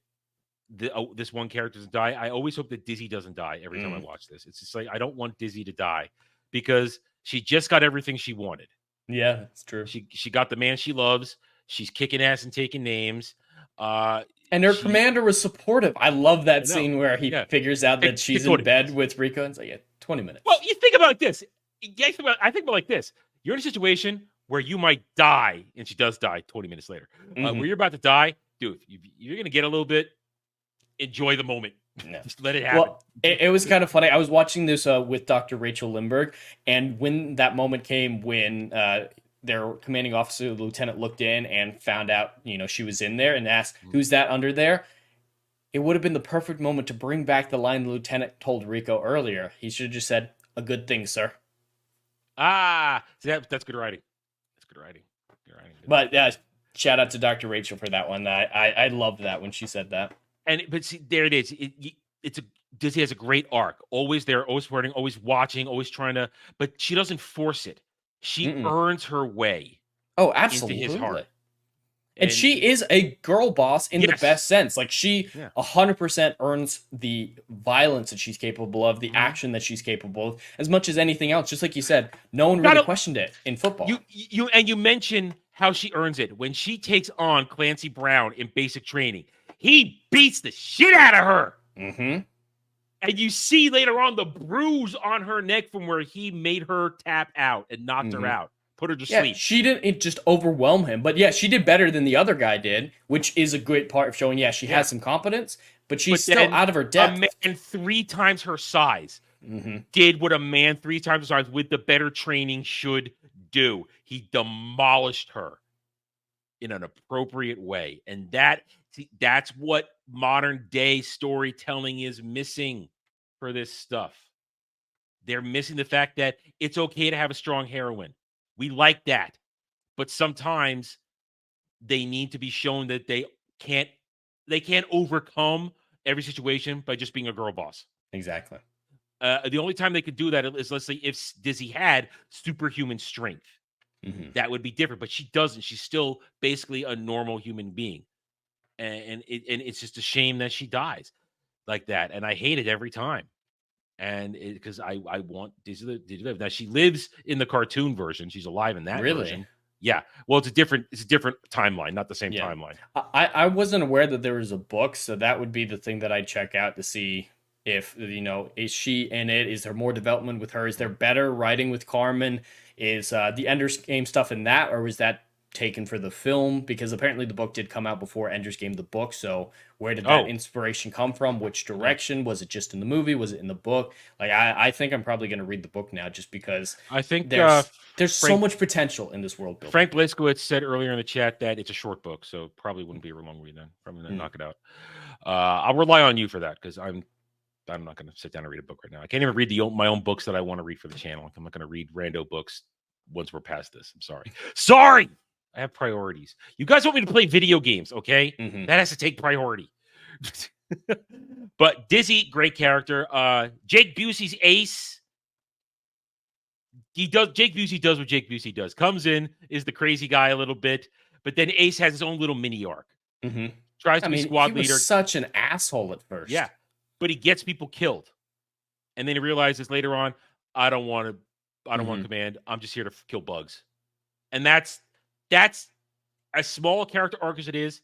this one character doesn't die. I always hope that Dizzy doesn't die every time I watch this. It's just like I don't want Dizzy to die because she just got everything she wanted. Yeah, it's true. She got the man she loves. She's kicking ass and taking names. And her commander was supportive. I love that scene where he figures out that she's in bed with Rico and it's like, 20 minutes. Well, you think about this. I think about like this. You're in a situation where you might die, and she does die 20 minutes later. Where you're about to die, dude, you're going to get a little bit. Enjoy the moment. Just let it happen. Well, it was kind of funny. I was watching this with Dr. Rachel Lindbergh, and when that moment came when their commanding officer, the lieutenant, looked in and found out, she was in there and asked, who's that under there? It would have been the perfect moment to bring back the line the lieutenant told Rico earlier. He should have just said, "A good thing, sir." That's good writing. That's good writing. But shout out to Dr. Rachel for that one. I loved that when she said that. But see, there it is. Dizzy has a great arc. Always there, always flirting, always watching, always trying to. But she doesn't force it. She earns her way. Oh, absolutely. Into his heart. And she is a girl boss in the best sense. Like she 100% earns the violence that she's capable of, the action that she's capable of, as much as anything else. Just like you said, no one really questioned it in football. You mentioned how she earns it when she takes on Clancy Brown in basic training. He beats the shit out of her. Mm-hmm. And you see later on the bruise on her neck from where he made her tap out and knocked her out, put her to sleep. She didn't just overwhelm him. But she did better than the other guy did, which is a great part of showing, she has some competence, but she's still out of her depth. A man 3 times her size did what a man 3 times her size with the better training should do. He demolished her in an appropriate way. And that's what modern day storytelling is missing for this stuff. They're missing the fact that it's okay to have a strong heroine. We like that. But sometimes they need to be shown that they can't overcome every situation by just being a girl boss. Exactly. The only time they could do that is, let's say, if Dizzy had superhuman strength. That would be different, but she doesn't. She's still basically a normal human being. And it's just a shame that she dies like that. And I hate it every time. And because I want Dizzy to live. Now she lives in the cartoon version. She's alive in that version. Yeah. Well, it's a different timeline, not the same timeline. I wasn't aware that there was a book, so that would be the thing that I'd check out to see if, is she in it? Is there more development with her? Is there better writing with Carmen? Is the Ender's Game stuff in that, or was that taken for the film? Because apparently the book did come out before Ender's Game, the book. So where did that inspiration come from? Which direction? Was it just in the movie? Was it in the book? Like, I think I'm probably going to read the book now just because I think there's so much potential in this world building. Frank Blazkowicz said earlier in the chat that it's a short book, so probably wouldn't be a long read then. Probably not knock it out. I'll rely on you for that because I'm not going to sit down and read a book right now. I can't even read my own books that I want to read for the channel. I'm not going to read rando books once we're past this. I'm sorry. Sorry! I have priorities. You guys want me to play video games, okay? That has to take priority. But Dizzy, great character. Jake Busey's Ace. Jake Busey does what Jake Busey does. Comes in, is the crazy guy a little bit, but then Ace has his own little mini arc. Tries to be squad leader. He was such an asshole at first. Yeah. But he gets people killed. And then he realizes later on, I don't want command. I'm just here to kill bugs. And that's as small a character arc as it is,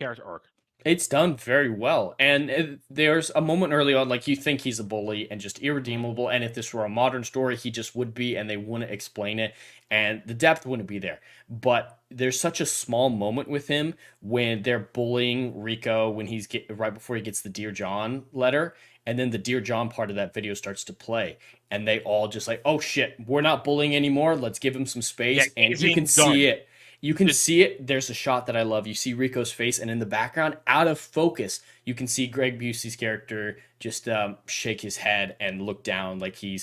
character arc. It's done very well. And there's a moment early on, like, you think he's a bully and just irredeemable. And if this were a modern story, he just would be, and they wouldn't explain it. And the depth wouldn't be there. But there's such a small moment with him when they're bullying Rico when right before he gets the Dear John letter. And then the Dear John part of that video starts to play. And they all just like, oh shit, we're not bullying anymore. Let's give him some space. And you can see it. You can see it. There's a shot that I love. You see Rico's face, and in the background, out of focus, you can see Greg Busey's character just shake his head and look down like he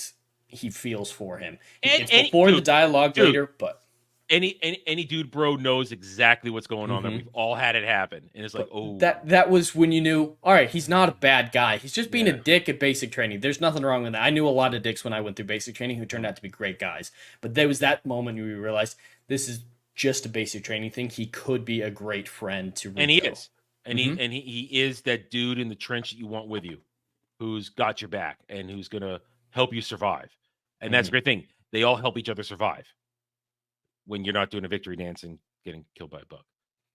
feels for him. It's before the dialogue later, but any dude bro knows exactly what's going on there. We've all had it happen, and it's like, oh, that was when you knew, all right, he's not a bad guy. He's just being a dick at basic training. There's nothing wrong with that. I knew a lot of dicks when I went through basic training who turned out to be great guys, but there was that moment where you realized this is just a basic training thing. He could be a great friend to Rico. And he is. And he is that dude in the trench that you want with you, who's got your back and who's gonna help you survive. And that's a great thing. They all help each other survive when you're not doing a victory dance and getting killed by a bug.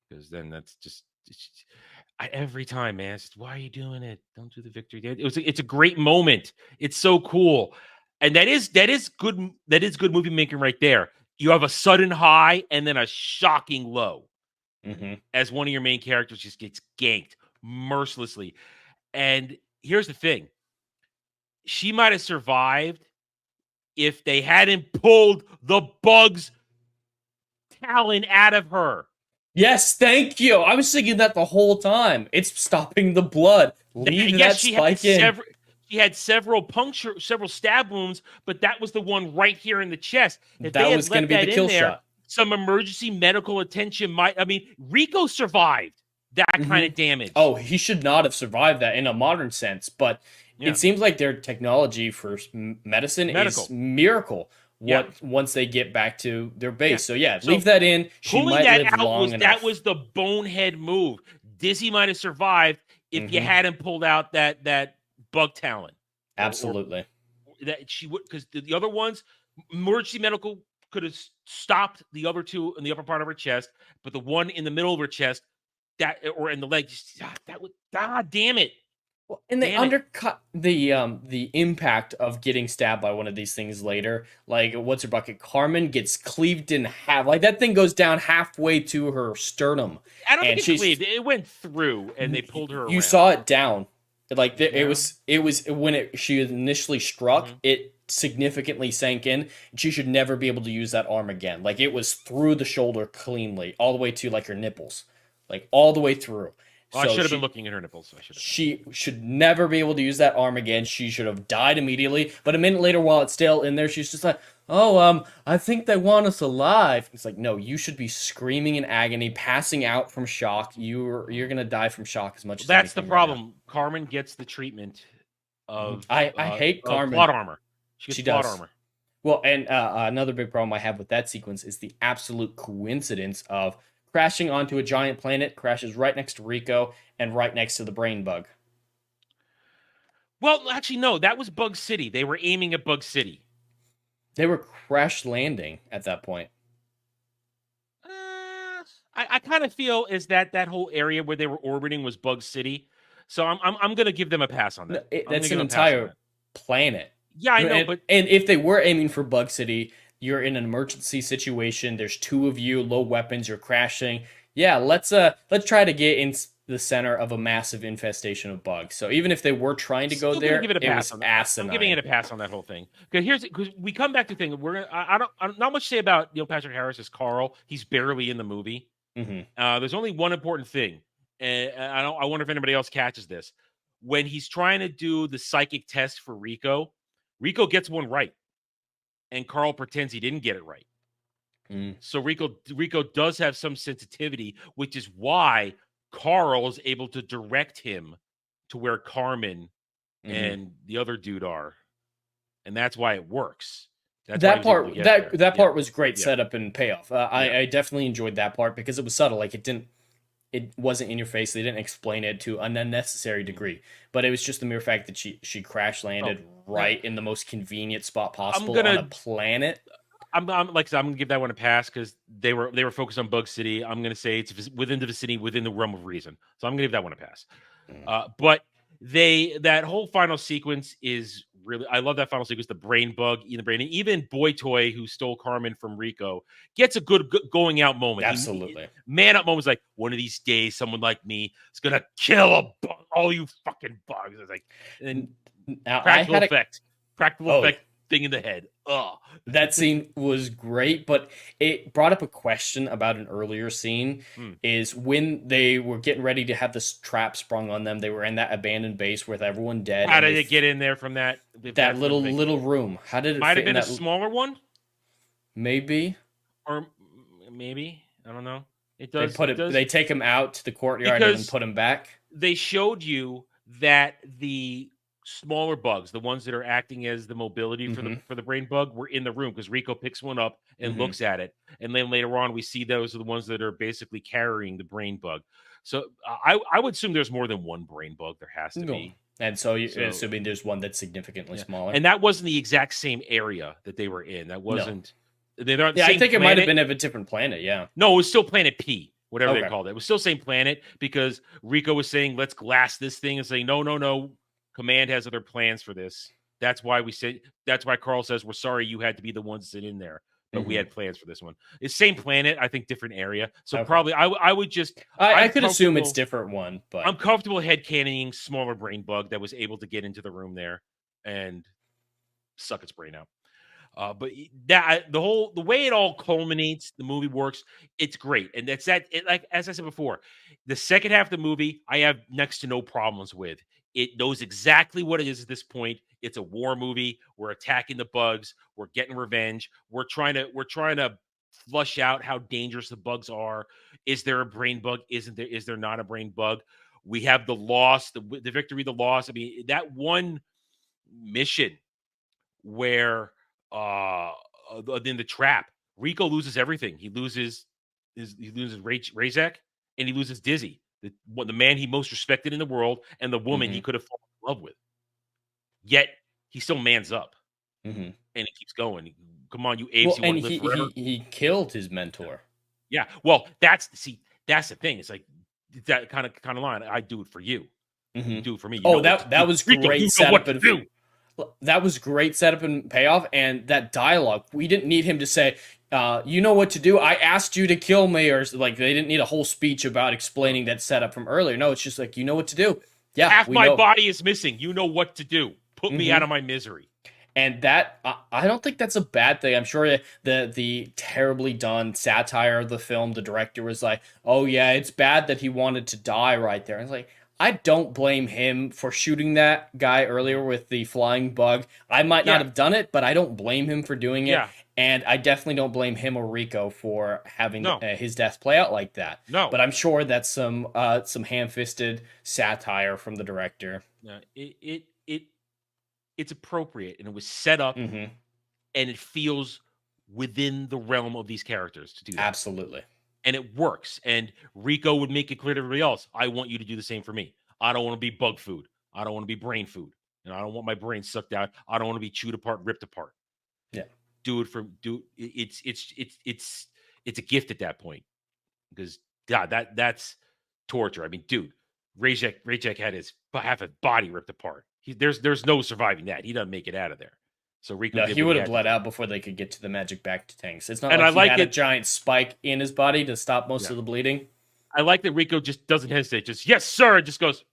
Because then that's just every time, man. It's just, why are you doing it? Don't do the victory dance. It's a great moment. It's so cool. And that is good. That is good movie making right there. You have a sudden high and then a shocking low as one of your main characters just gets ganked mercilessly. And here's the thing. She might have survived if they hadn't pulled the bug's talon out of her. Yes, thank you. I was thinking that the whole time. It's stopping the blood. Leave that spike in. She had several stab wounds, but that was the one right here in the chest. If that was going to be the kill shot. Some emergency medical attention might. I mean, Rico survived that kind of damage. Oh, he should not have survived that in a modern sense, but it seems like their technology for medicine is miracle. Once they get back to their base. So leave that in. She might live long enough. That was the bonehead move. Dizzy might have survived if you hadn't pulled out that bug talon. Absolutely. That she would, because the other ones, emergency medical could have stopped the other two in the upper part of her chest, but the one in the middle of her chest, or in the leg, that would, God damn it. Well, and they undercut the impact of getting stabbed by one of these things later. Like, what's her bucket? Carmen gets cleaved in half. Like, that thing goes down halfway to her sternum. I don't think it cleaved. It went through, and they pulled her around. You saw it down. Like, it was when she initially struck, it significantly sank in. And she should never be able to use that arm again. Like, it was through the shoulder cleanly, all the way to, like, her nipples. Like, all the way through. Well, I should have been looking at her nipples. She should never be able to use that arm again. She should have died immediately. But a minute later, while it's still in there, she's just like, I think they want us alive. It's like, no, you should be screaming in agony, passing out from shock. You're going to die from shock as much as that's the problem. Right, Carmen gets the treatment of I hate Carmen. Plot armor. She does. Plot armor. Well, and another big problem I have with that sequence is the absolute coincidence of crashing onto a giant planet, crashes right next to Rico and right next to the brain bug. Well, actually, no, that was Bug City. They were aiming at Bug City. They were crash landing at that point. I kind of feel is that whole area where they were orbiting was Bug City. So I'm going to give them a pass on that. No, that's an entire planet. Yeah, I know, and if they were aiming for Bug City, you're in an emergency situation. There's two of you, low weapons. You're crashing. Yeah, let's try to get in the center of a massive infestation of bugs. So even if they were trying to go there, it was asinine. I'm giving it a pass on that whole thing. Because we come back to the thing. I don't not much to say about Neil Patrick Harris as Carl. He's barely in the movie. There's only one important thing, and I wonder if anybody else catches this. When he's trying to do the psychic test for Rico gets one right. And Carl pretends he didn't get it right. So Rico does have some sensitivity, which is why Carl is able to direct him to where Carmen and the other dude are. And that's why it works. That part was great setup and payoff. I definitely enjoyed that part because it was subtle. Like, it wasn't in your face. They didn't explain it to an unnecessary degree, but it was just the mere fact that she crash landed right in the most convenient spot possible on a planet. I'm gonna give that one a pass because they were focused on Bug City. I'm gonna say it's within the vicinity, within the realm of reason. So I'm gonna give that one a pass. But that whole final sequence is really, I love that final sequence. The brain bug in the brain, and even Boy Toy, who stole Carmen from Rico, gets a good going out moment. Absolutely, man up moments. Like, one of these days, someone like me is gonna kill all you fucking bugs. It's like, and practical effect thing in the head. Oh, That scene was great, but it brought up a question about an earlier scene. Is when they were getting ready to have this trap sprung on them, they were in that abandoned base with everyone dead. How did it get in there from that little room? How did it might have fit been in a smaller one? Maybe. Or maybe, I don't know. It does. They take him out to the courtyard and then put him back. They showed you that the smaller bugs, the ones that are acting as the mobility for the brain bug, were in the room because Rico picks one up and looks at it, and then later on we see those are the ones that are basically carrying the brain bug. So I would assume there's more than one brain bug. There has to be. And so you're assuming there's one that's significantly smaller. And that wasn't the exact same area that they were in. That wasn't. No. They're not. I think it might have been of a different planet. Yeah. No, it was still Planet P, whatever they called it. It was still same planet because Rico was saying, "Let's glass this thing," and saying, "No. Command has other plans for this." That's why we say. That's why Carl says, "We're sorry you had to be the one to sit in there, but we had plans for this one." It's same planet, I think, different area. So probably, I would just. I could assume it's different one, but I'm comfortable headcanoning smaller brain bug that was able to get into the room there and suck its brain out. But that the way it all culminates, the movie works. It's great, and that's that. Like as I said before, the second half of the movie, I have next to no problems with. It knows exactly what it is at this point. It's a war movie. We're attacking the bugs. We're getting revenge. We're trying to flush out how dangerous the bugs are. Is there a brain bug? Isn't there? Is there not a brain bug? We have the loss, the victory, the loss. I mean, that one mission where in the trap, Rico loses everything. He loses Razak, and he loses Dizzy, the man he most respected in the world, and the woman he could have fallen in love with. Yet he still mans up, and he keeps going. Come on, you apes! You want to live forever? He killed his mentor. Yeah, well, that's the thing. It's like that kind of line. I do it for you. You do it for me. That was great setup. That was great setup and payoff, and that dialogue. We didn't need him to say, "You know what to do. I asked you to kill me," or like they didn't need a whole speech about explaining that setup from earlier. No, it's just like, you know what to do. Yeah, half my body is missing. You know what to do. Put me out of my misery. And that I don't think that's a bad thing. I'm sure the terribly done satire of the film, the director was like, "Oh yeah, it's bad that he wanted to die right there." And it's like, I don't blame him for shooting that guy earlier with the flying bug. I might not have done it, but I don't blame him for doing it. And I definitely don't blame him or Rico for having his death play out like that. No. But I'm sure that's some ham-fisted satire from the director. It's appropriate, and it was set up, and it feels within the realm of these characters to do that. Absolutely. And it works. And Rico would make it clear to everybody else, I want you to do the same for me. I don't want to be bug food. I don't want to be brain food. And I don't want my brain sucked out. I don't want to be chewed apart, ripped apart. Yeah. It's a gift at that point. Because God, that's torture. I mean, dude, Rajek had half his body ripped apart. There's no surviving that. He doesn't make it out of there. So Rico, he would have bled out before they could get to the magic back tanks. It's not like he had a giant spike in his body to stop most of the bleeding. I like that Rico just doesn't hesitate. Just, yes, sir. Just goes,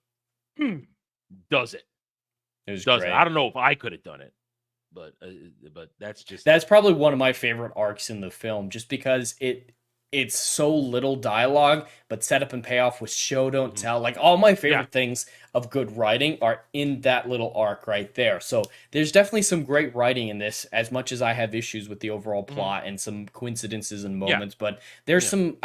does it. It was does great. It. I don't know if I could have done it, but that's probably one of my favorite arcs in the film, just because it's so little dialogue, but setup and payoff with show don't tell. Like, all my favorite things of good writing are in that little arc right there. So there's definitely some great writing in this, as much as I have issues with the overall plot and some coincidences and moments. But there's some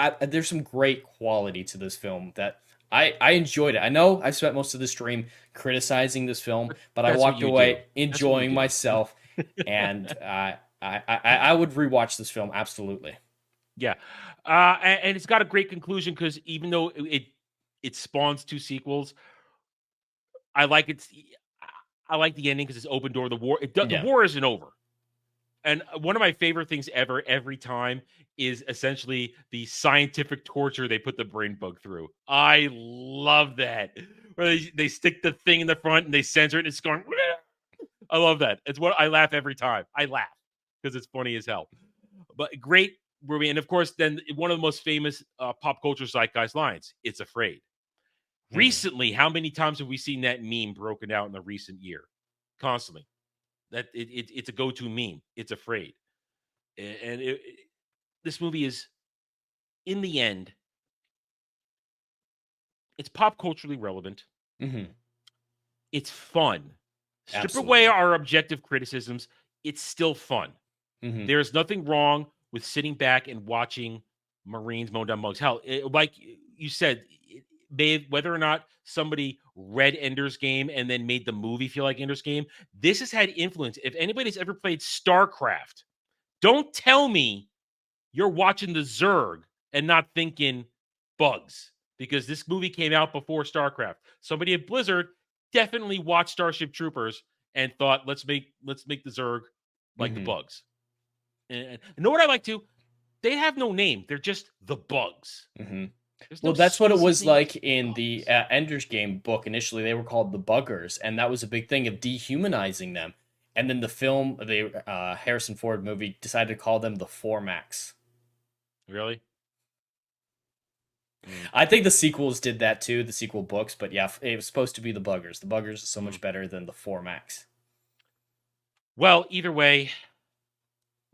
great quality to this film that I enjoyed it. I know I spent most of the stream criticizing this film, but I walked away enjoying myself, and I would rewatch this film absolutely. Yeah, and it's got a great conclusion, because even though it spawns 2 sequels, I like the ending because it's open door. The war the war isn't over, and one of my favorite things ever, every time, is essentially the scientific torture they put the brain bug through. I love that, where they stick the thing in the front and they censor it and it's going. I love that. It's what I laugh every time. I laugh because it's funny as hell. But great. And of course, then one of the most famous pop culture zeitgeist lines, "It's afraid." Recently, how many times have we seen that meme broken out in the recent year? Constantly. That it's a go-to meme. It's afraid. And this movie is, in the end, it's pop culturally relevant. Mm-hmm. It's fun. Strip Absolutely. away our objective criticisms. It's still fun. Mm-hmm. There's nothing wrong with sitting back and watching Marines mow down mugs. Hell, like you said, whether or not somebody read Ender's Game and then made the movie feel like Ender's Game, this has had influence. If anybody's ever played StarCraft, don't tell me you're watching the Zerg and not thinking bugs, because this movie came out before StarCraft. Somebody at Blizzard definitely watched Starship Troopers and thought, let's make the Zerg like the bugs. And you know what I like too? They have no name. They're just the bugs. Mm-hmm. No Well, that's what it was species like in the Ender's Game book. Initially, they were called the Buggers, and that was a big thing of dehumanizing them. And then the film, the Harrison Ford movie, decided to call them the Formax. Really? I think the sequels did that too, the sequel books, but yeah, it was supposed to be the Buggers. The Buggers is so much better than the Formax. Well, either way,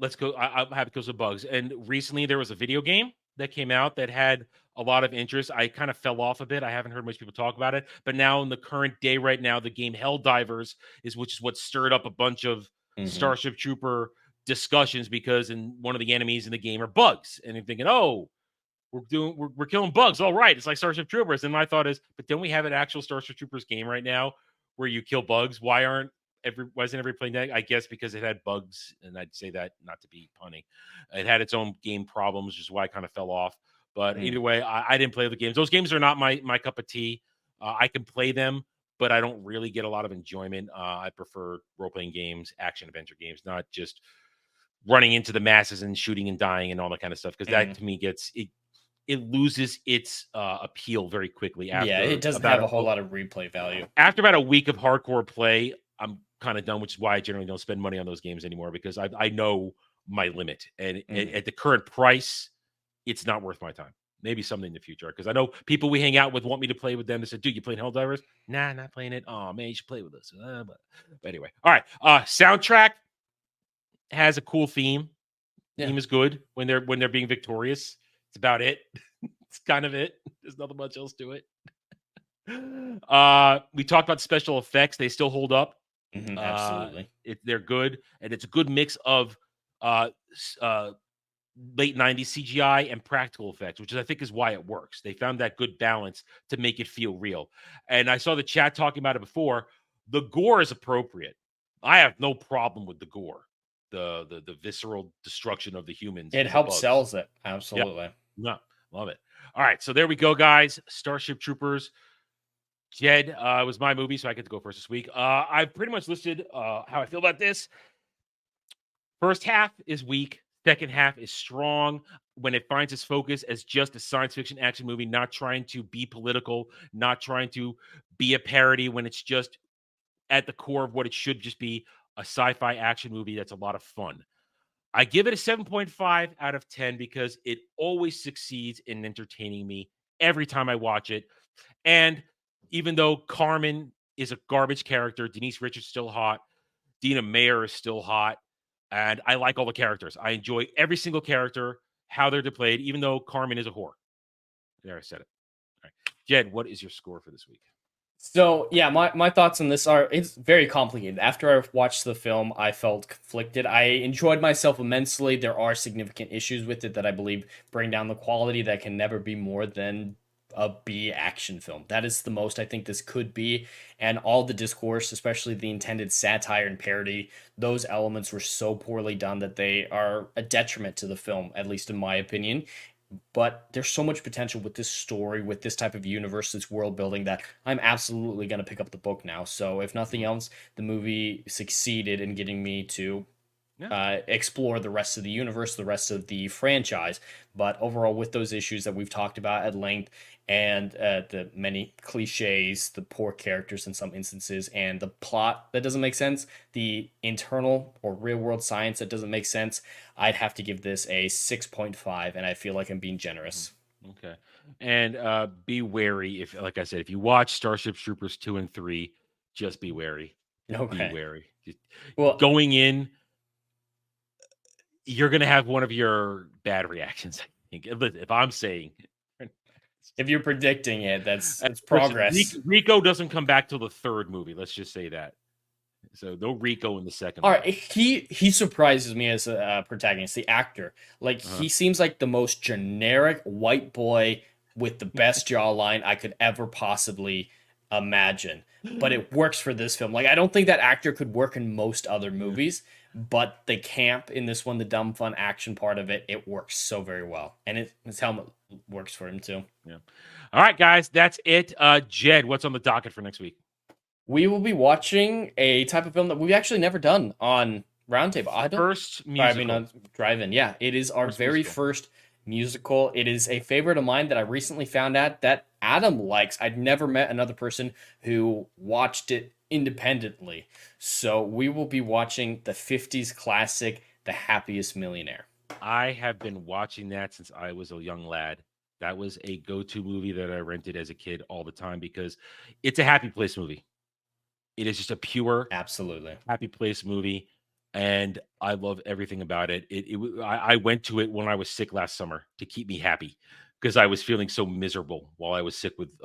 let's go. I'm happy because of bugs. And recently there was a video game that came out that had a lot of interest. I kind of fell off a bit. I haven't heard much people talk about it. But now in the current day right now, the game Helldivers which is what stirred up a bunch of Starship Trooper discussions, because one of the enemies in the game are bugs. And I'm thinking, oh, we're killing bugs. All right. It's like Starship Troopers. And my thought is, but don't we have an actual Starship Troopers game right now where you kill bugs? Why isn't everybody playing that? I guess because it had bugs, and I'd say that not to be punny. It had its own game problems, which is why I kind of fell off. But either way, I didn't play the games. Those games are not my cup of tea. I can play them, but I don't really get a lot of enjoyment. I prefer role-playing games, action-adventure games, not just running into the masses and shooting and dying and all that kind of stuff, because that to me it loses its appeal very quickly. After it doesn't have a whole lot of replay value. After about a week of hardcore play, I'm kind of done, which is why I generally don't spend money on those games anymore, because I know my limit. And at the current price, it's not worth my time. Maybe someday in the future, because I know people we hang out with want me to play with them. They said, dude, you playing Helldivers? Nah, not playing it. Oh, man, you should play with us. But anyway. All right. Soundtrack has a cool theme. Theme is good when they're being victorious. It's about it. It's kind of it. There's nothing much else to it. We talked about special effects. They still hold up. Absolutely. They're good. And it's a good mix of late 90s CGI and practical effects, which I think is why it works. They found that good balance to make it feel real. And I saw the chat talking about it before. The gore is appropriate. I have no problem with the gore. The visceral destruction of the humans. It helps sells it. Absolutely. Yep. No, love it. All right, so there we go, guys. Starship Troopers. Jed, it was my movie, so I get to go first this week. I pretty much listed how I feel about this. First half is weak. Second half is strong when it finds its focus as just a science fiction action movie, not trying to be political, not trying to be a parody, when it's just at the core of what it should just be, a sci-fi action movie that's a lot of fun. I give it a 7.5 out of 10 because it always succeeds in entertaining me every time I watch it. And even though Carmen is a garbage character, Denise Richards still hot, Dina Meyer is still hot, and I like all the characters. I enjoy every single character, how they're played, even though Carmen is a whore. There, I said it. All right. Jed, what is your score for this week? So, yeah, my thoughts on this it's very complicated. After I watched the film, I felt conflicted. I enjoyed myself immensely. There are significant issues with it that I believe bring down the quality that can never be more than a B action film. That is the most I think this could be. And all the discourse, especially the intended satire and parody, those elements were so poorly done that they are a detriment to the film, at least in my opinion. But there's so much potential with this story, with this type of universe, this world building, that I'm absolutely going to pick up the book now. So if nothing else, the movie succeeded in getting me to explore the rest of the universe, the rest of the franchise. But overall, with those issues that we've talked about at length, and the many cliches, the poor characters in some instances, and the plot that doesn't make sense, the internal or real world science that doesn't make sense, I'd have to give this a 6.5, and I feel like I'm being generous. Okay. And be wary, if, like I said, if you watch Starship Troopers 2 and 3, just be wary. Okay. Be wary. Well, Going in, you're going to have one of your bad reactions, I think. If I'm saying, if you're predicting it, that's listen, progress. Rico doesn't come back till the third movie. Let's just say that. So no Rico in the second All one. right, he surprises me as a protagonist, the actor. Like he seems like the most generic white boy with the best jawline I could ever possibly imagine. But it works for this film. Like I don't think that actor could work in most other movies, but the camp in this one, the dumb fun action part of it, it works so very well. And his helmet works for him too. Yeah. All right, guys, that's it. Jed, what's on the docket for next week? We will be watching a type of film that we've actually never done on Roundtable. First musical. on Drive-In. Yeah, it is our very first musical. It is a favorite of mine that I recently found out that Adam likes. I'd never met another person who watched it independently. So we will be watching the 50s classic, The Happiest Millionaire. I have been watching that since I was a young lad. That was a go-to movie that I rented as a kid all the time because it's a happy place movie. It is just a pure, absolutely happy place movie, and I love everything about it. I went to it when I was sick last summer to keep me happy because I was feeling so miserable while I was sick with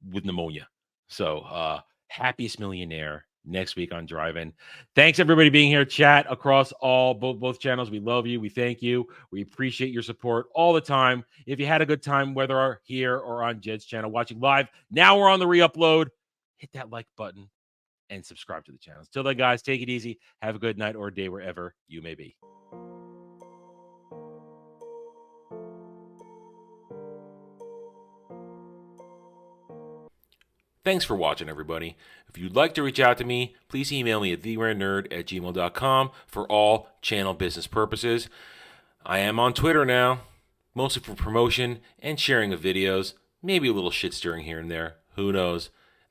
pneumonia. So, Happiest Millionaire next week on Drive-In. Thanks everybody being here, chat across both channels. We love you. We thank you. We appreciate your support all the time. If you had a good time, whether here or on Jed's channel watching live, now we're on the Reupload. Hit that like button and subscribe to the channel. Till then, guys, take it easy. Have a good night or day wherever you may be. Thanks for watching, everybody. If you'd like to reach out to me, please email me at theranernerd@gmail.com for all channel business purposes. I am on Twitter now, mostly for promotion and sharing of videos, maybe a little shit stirring here and there. Who knows?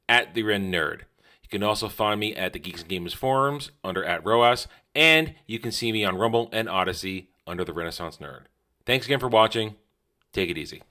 @theranernerd. You can also find me at the Geeks and Gamers forums under @Roas, and you can see me on Rumble and Odyssey under the Renaissance Nerd. Thanks again for watching. Take it easy.